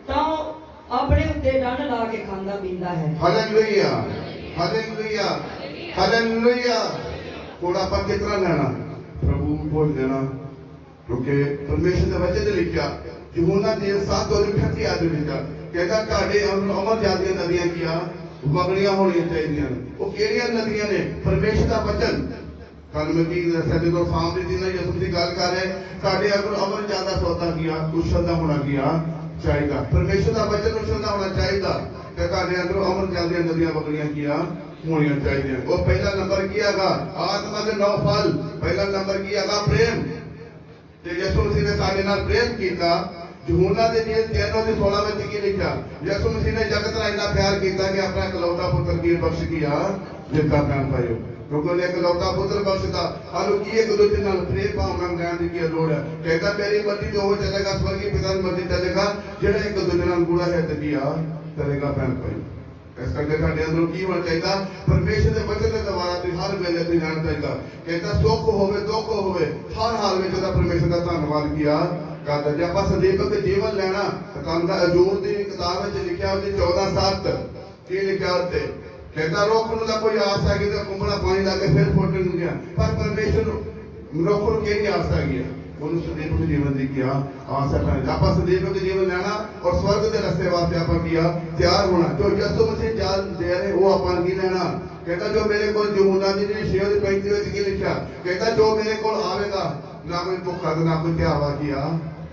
ਤਾਂ ਉਹ ਆਪਣੇ ਉੱਤੇ ਡੰਡ ਲਾ ਕੇ ਖਾਂਦਾ ਪੀਂਦਾ ਹੈ। Hallelujah hallelujah hallelujah. ਹੁਣ ਆਪਾਂ ਕਿਤਨਾ ਲੈਣਾ? ਪ੍ਰਭੂ ਬੋਲ ਦੇਣਾ। ਕਿਉਂਕਿ ਪਰਮੇਸ਼ਰ ਦੇ ਵਚਨ ਦੇ ਲਿਖਿਆ ਯਹੂਨਾ ਦੇ 7:38 ਆਦਿ ਲਿਖਿਆ ਕਹਿੰਦਾ ਤੁਹਾਡੇ ਅਮਰ ਜਾਦੀਆਂ ਨਦੀਆਂ ਕੀਆਂ ਵਗਣੀਆਂ ਹੋਣੀਆਂ ਚਾਹੀਦੀਆਂ ਨੇ। ਉਹ ਕਿਹੜੀਆਂ ਨਦੀਆਂ ਨੇ? ਪਰਮੇਸ਼ਰ ਦਾ ਵਚਨ। ਕੱਲ ਮੈਂ ਕੀ ਦੱਸਿਆ ਜਦੋਂ ਸਾਹਮਣੇ ਦੀ ਨਾ ਯਿਸੂ ਦੀ ਗੱਲ ਕਰ ਰਹੇ ਤੁਹਾਡੇ ਅੰਦਰ ਅਮਰ ਜ਼ਿਆਦਾ ਸੋਤਾ ਗਿਆ ਉਛਲਦਾ ਹੋਣਾ ਗਿਆ ਚਾਹੀਦਾ। ਪਰਮੇਸ਼ਰ ਦਾ ਵਚਨ ਉਛਲਦਾ ਹੋਣਾ ਚਾਹੀਦਾ ਤੇ ਤੁਹਾਡੇ ਅੰਦਰੋਂ ਅਮਰ ਜਾਂਦੀਆਂ ਨਦੀਆਂ ਵਗਣੀਆਂ ਕੀਆਂ ਹੋਣੀਆਂ ਚਾਹੀਦੀਆਂ। ਉਹ ਪਹਿਲਾ ਨੰਬਰ ਕੀ ਹੈਗਾ? ਆਤਮਾ ਦੇ 9 ਫਲ। ਪਹਿਲਾ ਨੰਬਰ ਕੀ ਹੈਗਾ? ਪ੍ਰੇਮ। ਤੇ ਯਿਸੂ ਮਸੀਹ ਨੇ ਸਾਡੇ ਨਾਲ ਪ੍ਰੇਮ ਕੀਤਾ। ਯਹੂਨਾ ਦੇ ਨੀਅਤ 3:16 ਵਿੱਚ ਕੀ ਲਿਖਿਆ? ਯਿਸੂ ਮਸੀਹ ਨੇ ਜਗਤ ਨਾਲ ਇੰਨਾ ਪਿਆਰ ਕੀਤਾ ਕਿ ਆਪਣਾ ਇਕਲੌਤਾ ਪੁੱਤਰ ਕੀ ਬਖਸ਼ ਗਿਆ ਦਿੱਤਾ। ਭੈਣ ਭਾਈਓ ਕਿਉਂਕਿ ਉਹਨੇ ਇਕਲੌਤਾ ਪੁੱਤਰ ਬਖਸ਼ਦਾ ਸਾਨੂੰ ਕੀ ਇੱਕ ਦੂਜੇ ਨਾਲ ਪ੍ਰੇਮ ਭਾਵਨਾ ਰਹਿਣ ਦੀ ਕੀ ਲੋੜ ਹੈ। ਕਹਿੰਦਾ ਮੇਰੀ ਮਰਜ਼ੀ ਜੋ ਹੋ ਚੱਲੇਗਾ ਸਵਰਗੀ ਪਿਤਾ ਦੀ ਮਰਜ਼ੀ ਚੱਲੇਗਾ ਜਿਹੜਾ ਇੱਕ ਦੂਜੇ ਨਾਲ ਗੂੜਾ ਹੈ ਤੇ ਕੀ ਆ ਕਰੇਗਾ। ਭੈਣ ਭਾਈ ਇਸ ਕਰਕੇ ਸਾਡੇ ਅੰਦਰੋਂ ਕੀ ਹੋਣਾ ਚਾਹੀਦਾ? ਪਰਮੇਸ਼ਰ ਦੇ ਵਚਨ ਦੇ ਦੁਆਰਾ ਤੇ ਹਰ ਵੇਲੇ ਤੇ ਜਾਣਾ ਚਾਹੀਦਾ। ਕਹਿੰਦਾ ਸੁੱਖ ਹੋਵੇ ਦੁੱਖ ਹੋਵੇ ਹਰ ਹਾਲ ਵਿੱਚ ਉਹਦਾ ਪਰਮੇਸ਼ਰ ਦਾ ਧੰਨਵਾਦ ਕੀਆ ਕਰਦਾ। ਜੇ ਆਪਾਂ ਸੰਦੀਪਕ ਜੀਵਨ ਲੈਣਾ ਤਾਂ ਕੰਮ ਦਾ ਅਜੂਰ ਦੀ ਕਿਤਾਬ ਵਿੱਚ ਲਿਖਿਆ ਉਹਦੀ 14:7 ਕੀ ਲਿਖਿਆ ਉੱਤੇ? ਕਹਿੰਦਾ ਰੁੱਖ ਨੂੰ ਤਾਂ ਕੋਈ ਆਸ ਹੈਗੀ ਤਾਂ ਕੁੰਬੜਾ ਪਾਣੀ ਲਾ ਕੇ ਫਿਰ ਫੁੱਟਣ ਨੂੰ ਗਿਆ ਪਰ ਪਰਮੇਸ਼ਰ ਨੂੰ ਰੁੱਖ ਨੂੰ ਕਿਹੜੀ ਆਸ ਹੈਗੀ ਆ? ਉਹਨੂੰ ਸੰਦੀਪਕ ਜੀਵਨ ਦੀ ਕੀ ਆਸ ਹੈ। ਆਪਾਂ ਸੰਦੀਪਕ ਜੀਵਨ ਲੈਣਾ ਔਰ ਸਵਰਗ ਦੇ ਰਸਤੇ ਵਾਸਤੇ ਆਪਾਂ ਕੀ ਤਿਆਰ ਹੋਣਾ। ਜੋ ਯਿਸੂ ਮਸੀਹ ਜਾਲ ਦੇ ਰਹੇ ਉਹ ਆਪਾਂ ਕੀ ਲੈਣਾ? ਕਹਿੰਦਾ ਜੋ ਮੇਰੇ ਕੋਲ ਯਹੂਨਾ ਦੀ 6:35 ਵਿੱਚ ਕੀ ਲਿਖਿਆ? ਕਹਿੰਦਾ ਜੋ ਮੇਰੇ ਕੋਲ ਆਵੇਗਾ ਨਾ ਕੋਈ ਭੁੱਖਾ ਤੇ ਨਾ ਕੋਈ ਧਿਆਵਾ ਕੀ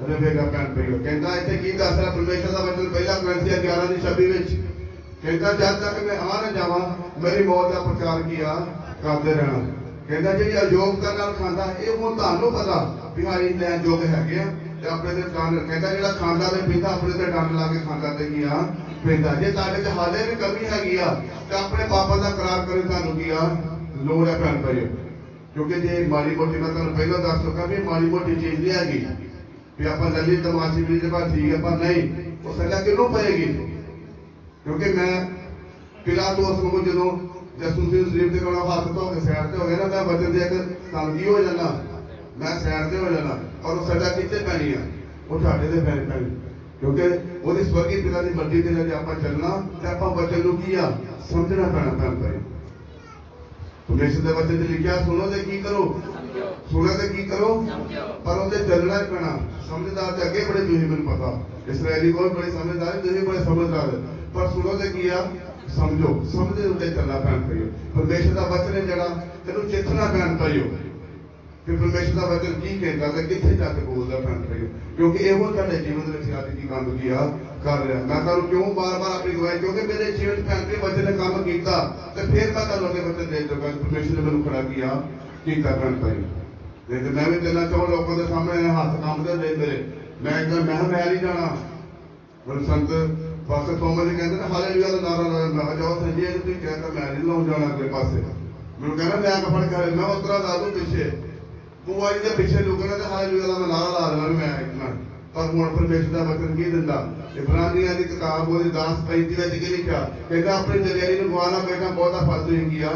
ਰਹੇਗਾ। ਭੈਣ ਭਾਈਓ ਕਹਿੰਦਾ ਇੱਥੇ ਕੀ ਦੱਸ ਰਿਹਾ ਪਰਮੇਸ਼ਰ ਦਾ ਵਚਨ ਪਹਿਲਾ ਕਰੰਥੀਆ 11:26 ਵਿੱਚ ਕਹਿੰਦਾ ਜਦ ਤੱਕ ਮੈਂ ਆ ਨਾ ਜਾਵਾਂ ਮੇਰੀ ਮੌਤ ਦਾ ਪ੍ਰਚਾਰ ਕੀਆ ਕਰਦੇ ਰਹਿਣਾ। ਕਹਿੰਦਾ ਜਿਹੜੀ ਅਯੋਗਤਾ ਨਾਲ ਖਾਂਦਾ ਇਹ ਹੁਣ ਤੁਹਾਨੂੰ ਪਤਾ ਵੀ ਹਾਂ ਇਹ ਲੈਣ ਯੋਗ ਹੈਗੇ ਆ ਤੇ ਆਪਣੇ ਤੇ ਡੰਡ। ਕਹਿੰਦਾ ਜਿਹੜਾ ਖਾਂਦਾ ਤੇ ਪੀਂਦਾ ਆਪਣੇ ਤੇ ਡੰਡ ਲਾ ਕੇ ਖਾਂਦਾ ਤੇ ਕੀ ਪੈਂਦਾ। ਜੇ ਤੁਹਾਡੇ ਚ ਹਾਲੇ ਵੀ ਕਮੀ ਹੈਗੀ ਆ ਤੇ ਆਪਣੇ ਪਾਪਾਂ ਦਾ ਕਰਾਰ ਕਰਨ ਤੁਹਾਨੂੰ ਕੀ ਲੋੜ ਹੈ। ਭੈਣ ਭਾਈਓ ਕਿਉਂਕਿ ਜੇ ਮਾੜੀ ਮੋਟੀ ਮੈਂ ਤੁਹਾਨੂੰ ਪਹਿਲਾਂ ਦੱਸ ਚੁੱਕਾ ਵੀ ਮਾੜੀ ਮੋਟੀ ਚੀਜ਼ ਨਹੀਂ ਹੈਗੀ ਵੀ ਆਪਾਂ ਲੱਲੀ ਤਮਾਸ਼ੀ ਵੀ ਜੇ ਠੀਕ ਹੈ ਪਰ ਨਹੀਂ ਉਹ ਸਜ਼ਾ ਕਿਹਨੂੰ ਪਏਗੀ? ਕਿਉਂਕਿ ਮੈਂ ਪਿਲਾਤੂਸ ਨੂੰ ਜਦੋਂ ਯਿਸੂ ਮਸੀਹ ਨੂੰ ਸਲੀਬ ਤੇ ਕੋਲੋਂ ਹੱਥ ਧੋ ਕੇ ਸਾਈਡ ਤੇ ਹੋ ਗਿਆ ਨਾ ਮੈਂ ਵਚਨ ਦੇ ਇੱਕ ਸੰਗੀ ਹੋ ਜਾਣਾ ਮੈਂ ਸਾਈਡ ਤੇ ਹੋ ਜਾਣਾ ਔਰ ਉਹ ਸਜ਼ਾ ਕਿੱਥੇ ਪੈਣੀ ਆ? ਉਹ ਤੁਹਾਡੇ ਤੇ ਪੈਣੀ। क्योंकि वो स्वर्गीय पिता की मर्जी के लिए आप चलना तो आप वचन को की आ समझना पैना भैन भाई। परमेश्वर के वचन से लिखा सुनो तो की करो, सुनो तो की करो, पर उसे चलना ही पैना। समझदार तो अगे बड़े तुम मैंने पता इसराइली को बड़े समझदार तुम बड़े समझदार पर सुनो तो की आ समझो समझे उत्ते चलना पैन पाइयो। परमेश्वर का वचन है जरा तेन चेतना पैन पाइयो कि परमेश्वर का वचन की कहता है कितने जाके बोलता पैन पाइयो, क्योंकि यो तेरे जीवन में आज की काम किया कर रहा। मैं तुम क्यों बार बार अपनी गवाही क्योंकि मेरे जीवन पैन के वचन ने काम किया तो फिर मैं तुम अगे वचन दे दूंगा परमेश्वर ने मैं खड़ा किया पैन पाइयो। लेकिन मैं भी देना चाहूँ लोगों के सामने हाथ काम दे मेरे मैं एकदम मैं नहीं जाना मेरे संत पास थोमस कहते ना हालेलुया का नारा लाया मैं जाओ संजय तुम कहता मैं नहीं लाऊं जाना अगले पासे मैं कहना मैं आगे फड़ के मैं उतरा ला दूं पीछे बुआई के पीछे लुकना तो हालेलुया का नारा ला रहा मैं इतना पर हुण परमेश्वर का वचन की दिंदा इब्रानियां की किताब वो 10:35 ਵਿੱਚ ਕੀ ਲਿਖਿਆ ਕਹਿੰਦਾ अपनी दलेरी ਨੂੰ गवाना बेटा बहुता फालतू ही किया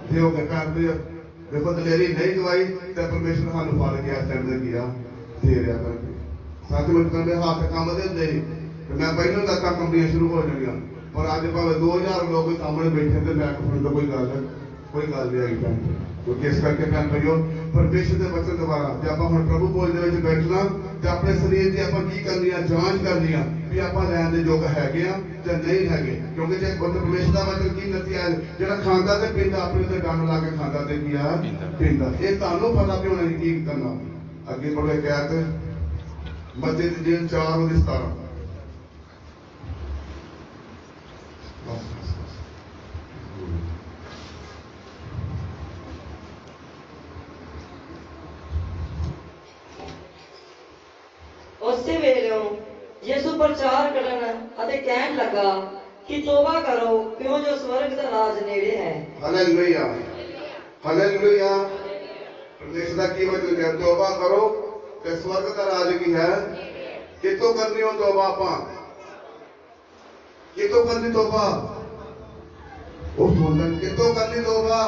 दियोगे पैर पे देखो दलेरी नहीं गवाई तो परमेश्वर सानू फल के इस टाइम ते किया दे रहा करके सच मुच कहते हाथ काम दे दे मैं पहले तक कंपनियां शुरू हो जाएगी पर आज भावे 2000 लोग सामने बैठे थे मैं सुन तो कोई गल नहीं आई पैन क्योंकि इस करके पैन भाइयों परमेश्वर के वचन द्वारा जब आप हम प्रभु बोल दे बैठना तो अपने शरीर की आप की करनी जांच करनी भी आप लैन के योग है या नहीं है क्योंकि जो परमेश्वर का वचन की नतीजा जो खांदा तो पींदा अपने तो डंड ला के खांदा तो की पींदा ये तुहानू पता भी होना की करना। अगे पढ़े कैद मत्ती दी 4:17 ਉਸੇ ਵੇਲੇ ਯਿਸੂ ਪ੍ਰਚਾਰ ਕਰਨ ਅਤੇ ਕਹਿਣ ਲੱਗਾ ਕਿ ਤੋਬਾ ਕਰੋ ਕਿਉਂ ਜੋ ਸਵਰਗ ਦਾ ਰਾਜ ਨੇੜੇ ਹੈ। हालेलुया हालेलुया परमेश्वर का की वचन है तौबा करो ते स्वर्ग का राज की है कितों करनी हो तौबा आपा कितों करनी तौबा उस बोलन कितों करनी तौबा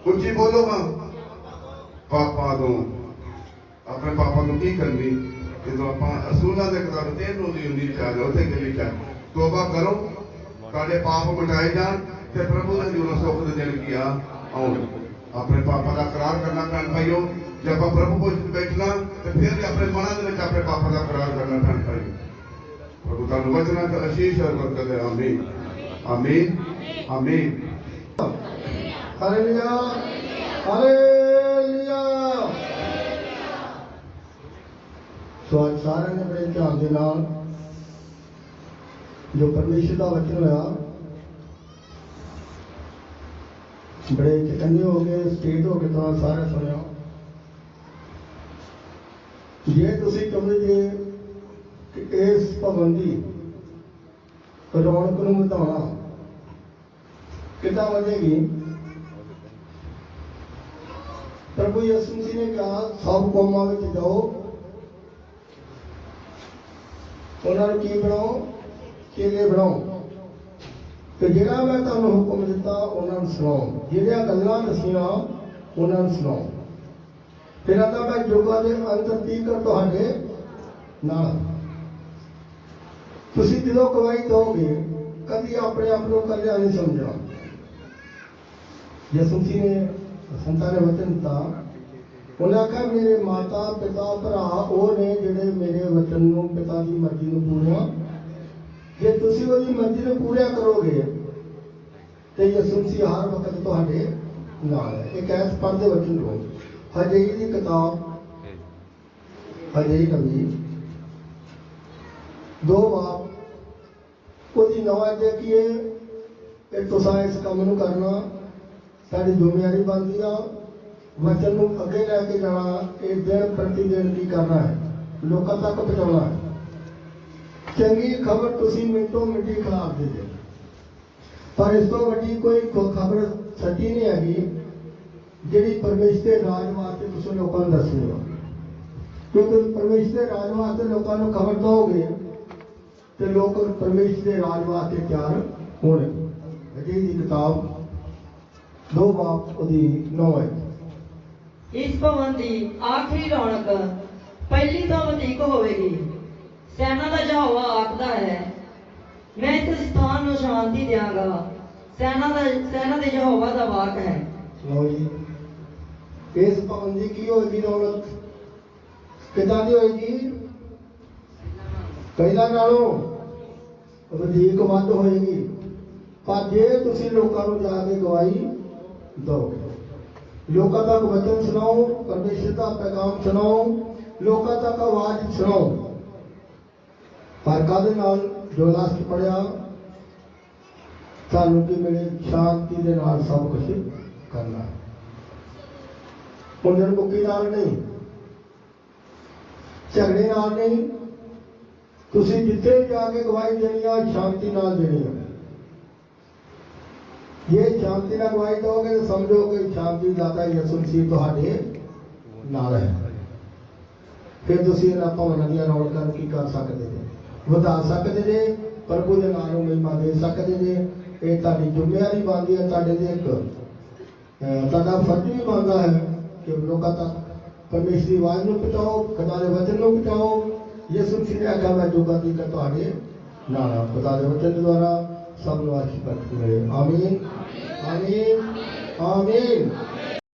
कुछ बोलो मां पापा दो अपने पापा को की करनी जो आप असूलों के किताब 3 रोजी उन्नी चाहे उसे के लिखा तौबा करो तारे पाप मिटाए जान ते प्रभु ने जो सुख दे दिन किया आउन अपने पापा का करार करना पैन भाइयों जब आप प्रभु को बैठना तो फिर भी अपने मना दे विच अपने पापा का करार करना पैन भाइयों। प्रभु तानु वचना का आशीष और बरकत है आमीन आमीन आमीन हालेलुया हालेलुया। तो आज सारे ने बड़े ध्यान के नाल जो परमेश्वर का वचन होया बड़े चकन्ने हो गए स्टेट हो गए तो सारे सुनिया जे तुसी चाहते जे कि इस भवन की रौनक नूं वधाउणा किदां वधेगी प्रभु यीशु मसीह ने कहा सब कौमां विच जाओ उन्होंने की बनाओ चेले बनाओ तो जिहड़ा मैं तुहानूं हुक्म दिता उन्होंने सुनाओ जिहड़ियां गल्लां दसियां उन्होंने सुनाओ फिर आंदा मैं युगां दे अंत तीकर तुहाडे नाल। तुसीं जदों गवाही दोगे कभी अपने आप को कलिया नहीं समझना। यीशु मसीह ने संतां ने वचन दिता उन्हें आखा मेरे माता पिता भरा वो ने जिहड़े मेरे वचन नूं पिता की मर्जी नूं पूरा जे तुसीं उहदी मर्जी नूं पूरा करोगे तो यीशु मसीह हर वक्त तुहाडे नाल है। एक ऐस पढ़दे वचन लो हजेई की किताब हजेई नबी 2 बाप उसकी 9 देखिए कि तुसां इस काम नूं करना साडी जिम्मेवारी बनती आ वचन को अगे लैके जाना ये दिन प्रति दिन की करना है लोगों तक पहुँचाना है। चंगी खबर तुसी मिनटों मिनटी खिलाफ दे दो पर इस तो वड्डी कोई खबर सच्ची नहीं हैगी जिहड़ी परमेश्वर के राज वास्ते तुसीं लोगों को दसनी हो क्योंकि परमेश्वर के राज वास्ते लोगों को खबर दोगे तो लोग परमेश्वर के राज वास्ते तैयार होने। अजय की किताब 2 बाप 9 है। इस भवन की आखिरी रौनक पहली तो वधीक होवेगी ਸੈਨਾ ਦਾ ਯਹੋਵਾ ਆਖਦਾ ਹੈ, ਮੈਂ ਇਸ ਸਥਾਨ ਨੂੰ ਸ਼ਾਂਤੀ ਦਿਆਂਗਾ। ਸੈਨਾ ਦੇ ਯਹੋਵਾ ਦਾ ਵਾਕ ਹੈ। ਲਓ ਜੀ, ਇਸ ਭਵਨ ਦੀ ਕੀ ਹੋਏਗੀ ਦੌਲਤ? ਕਿੱਦਾਂ ਦੀ ਹੋਏਗੀ? ਪਹਿਲਾਂ ਨਾਲੋਂ ਵਧੇਕ ਵੱਧ ਹੋਏਗੀ। ਪਰ ਜੇ ਤੁਸੀਂ ਲੋਕਾਂ ਨੂੰ ਜਾ ਕੇ ਗਵਾਹੀ ਦਿਓ, ਲੋਕਾਂ ਤੱਕ ਵਚਨ ਸੁਣਾਓ, ਪਰਮੇਸ਼ਰ ਦਾ ਪੈਗਾਮ ਸੁਣਾਓ, ਲੋਕਾਂ ਤੱਕ ਆਵਾਜ਼ ਸੁਣਾਓ। ਪਰ ਕਾਹਦੇ ਨਾਲ? ਜੋ ਲਾਸਟ ਪੜਿਆ, ਸਾਨੂੰ ਕੀ ਮਿਲੇ? ਸ਼ਾਂਤੀ ਦੇ ਨਾਲ ਸਭ ਕੁਝ ਕਰਨਾ। ਮੁੰਡਣ ਮੁੱਕੀ ਨਾਲ ਨਹੀਂ, ਝਗੜੇ ਨਾਲ ਨਹੀਂ। ਤੁਸੀਂ ਜਿੱਥੇ ਜਾ ਕੇ ਗਵਾਹੀ ਦੇਣੀ ਆ, ਸ਼ਾਂਤੀ ਨਾਲ ਦੇਣੀ ਆ। ਜੇ ਸ਼ਾਂਤੀ ਨਾਲ ਗਵਾਹੀ ਦੋਗੇ ਤਾਂ ਸਮਝੋ ਕਿ ਸ਼ਾਂਤੀ ਦਾਤਾ ਯਿਸੂ ਮਸੀਹ ਤੁਹਾਡੇ ਨਾਲ ਹੈ। ਫਿਰ ਤੁਸੀਂ ਇਹਨਾਂ ਭਵਨਾਂ ਦੀਆਂ ਰੌਣਕਾਂ ਨੂੰ ਕੀ ਕਰ ਸਕਦੇ ਜੇ? ਵਧਾ ਸਕਦੇ ਜੇ, ਪ੍ਰਭੂ ਦੇ ਨਾਮ ਨੂੰ ਮਹਿਮਾ ਦੇ ਸਕਦੇ ਜੇ। ਇਹ ਤੁਹਾਡੀ ਜ਼ਿੰਮੇਵਾਰੀ ਬਣਦੀ ਹੈ, ਤੁਹਾਡੇ ਦੇ ਇੱਕ ਤੁਹਾਡਾ ਫਰਜ਼ ਵੀ ਬਣਦਾ ਹੈ ਕਿ ਲੋਕਾਂ ਤੱਕ ਪਰਮੇਸ਼ਰ ਦੀ ਆਵਾਜ਼ ਨੂੰ ਪਹੁੰਚਾਓ, ਖੁਦਾ ਦੇ ਵਚਨ ਨੂੰ ਪਹੁੰਚਾਓ। ਯਿਸੂ ਮਸੀਹ ਨੇ ਆਖਿਆ, ਮੈਂ ਜੋ ਕਰਦੀ ਕਿ ਤੁਹਾਡੇ ਨਾਲ ਹਾਂ। ਖੁਦਾ ਦੇ ਵਚਨ ਦੁਆਰਾ ਸਭ ਨੂੰ ਆਸ਼ੀਰਵਾਦ ਮਿਲੇ। ਆਮੀਨ, ਆਮੀਨ, ਆਮੀਨ।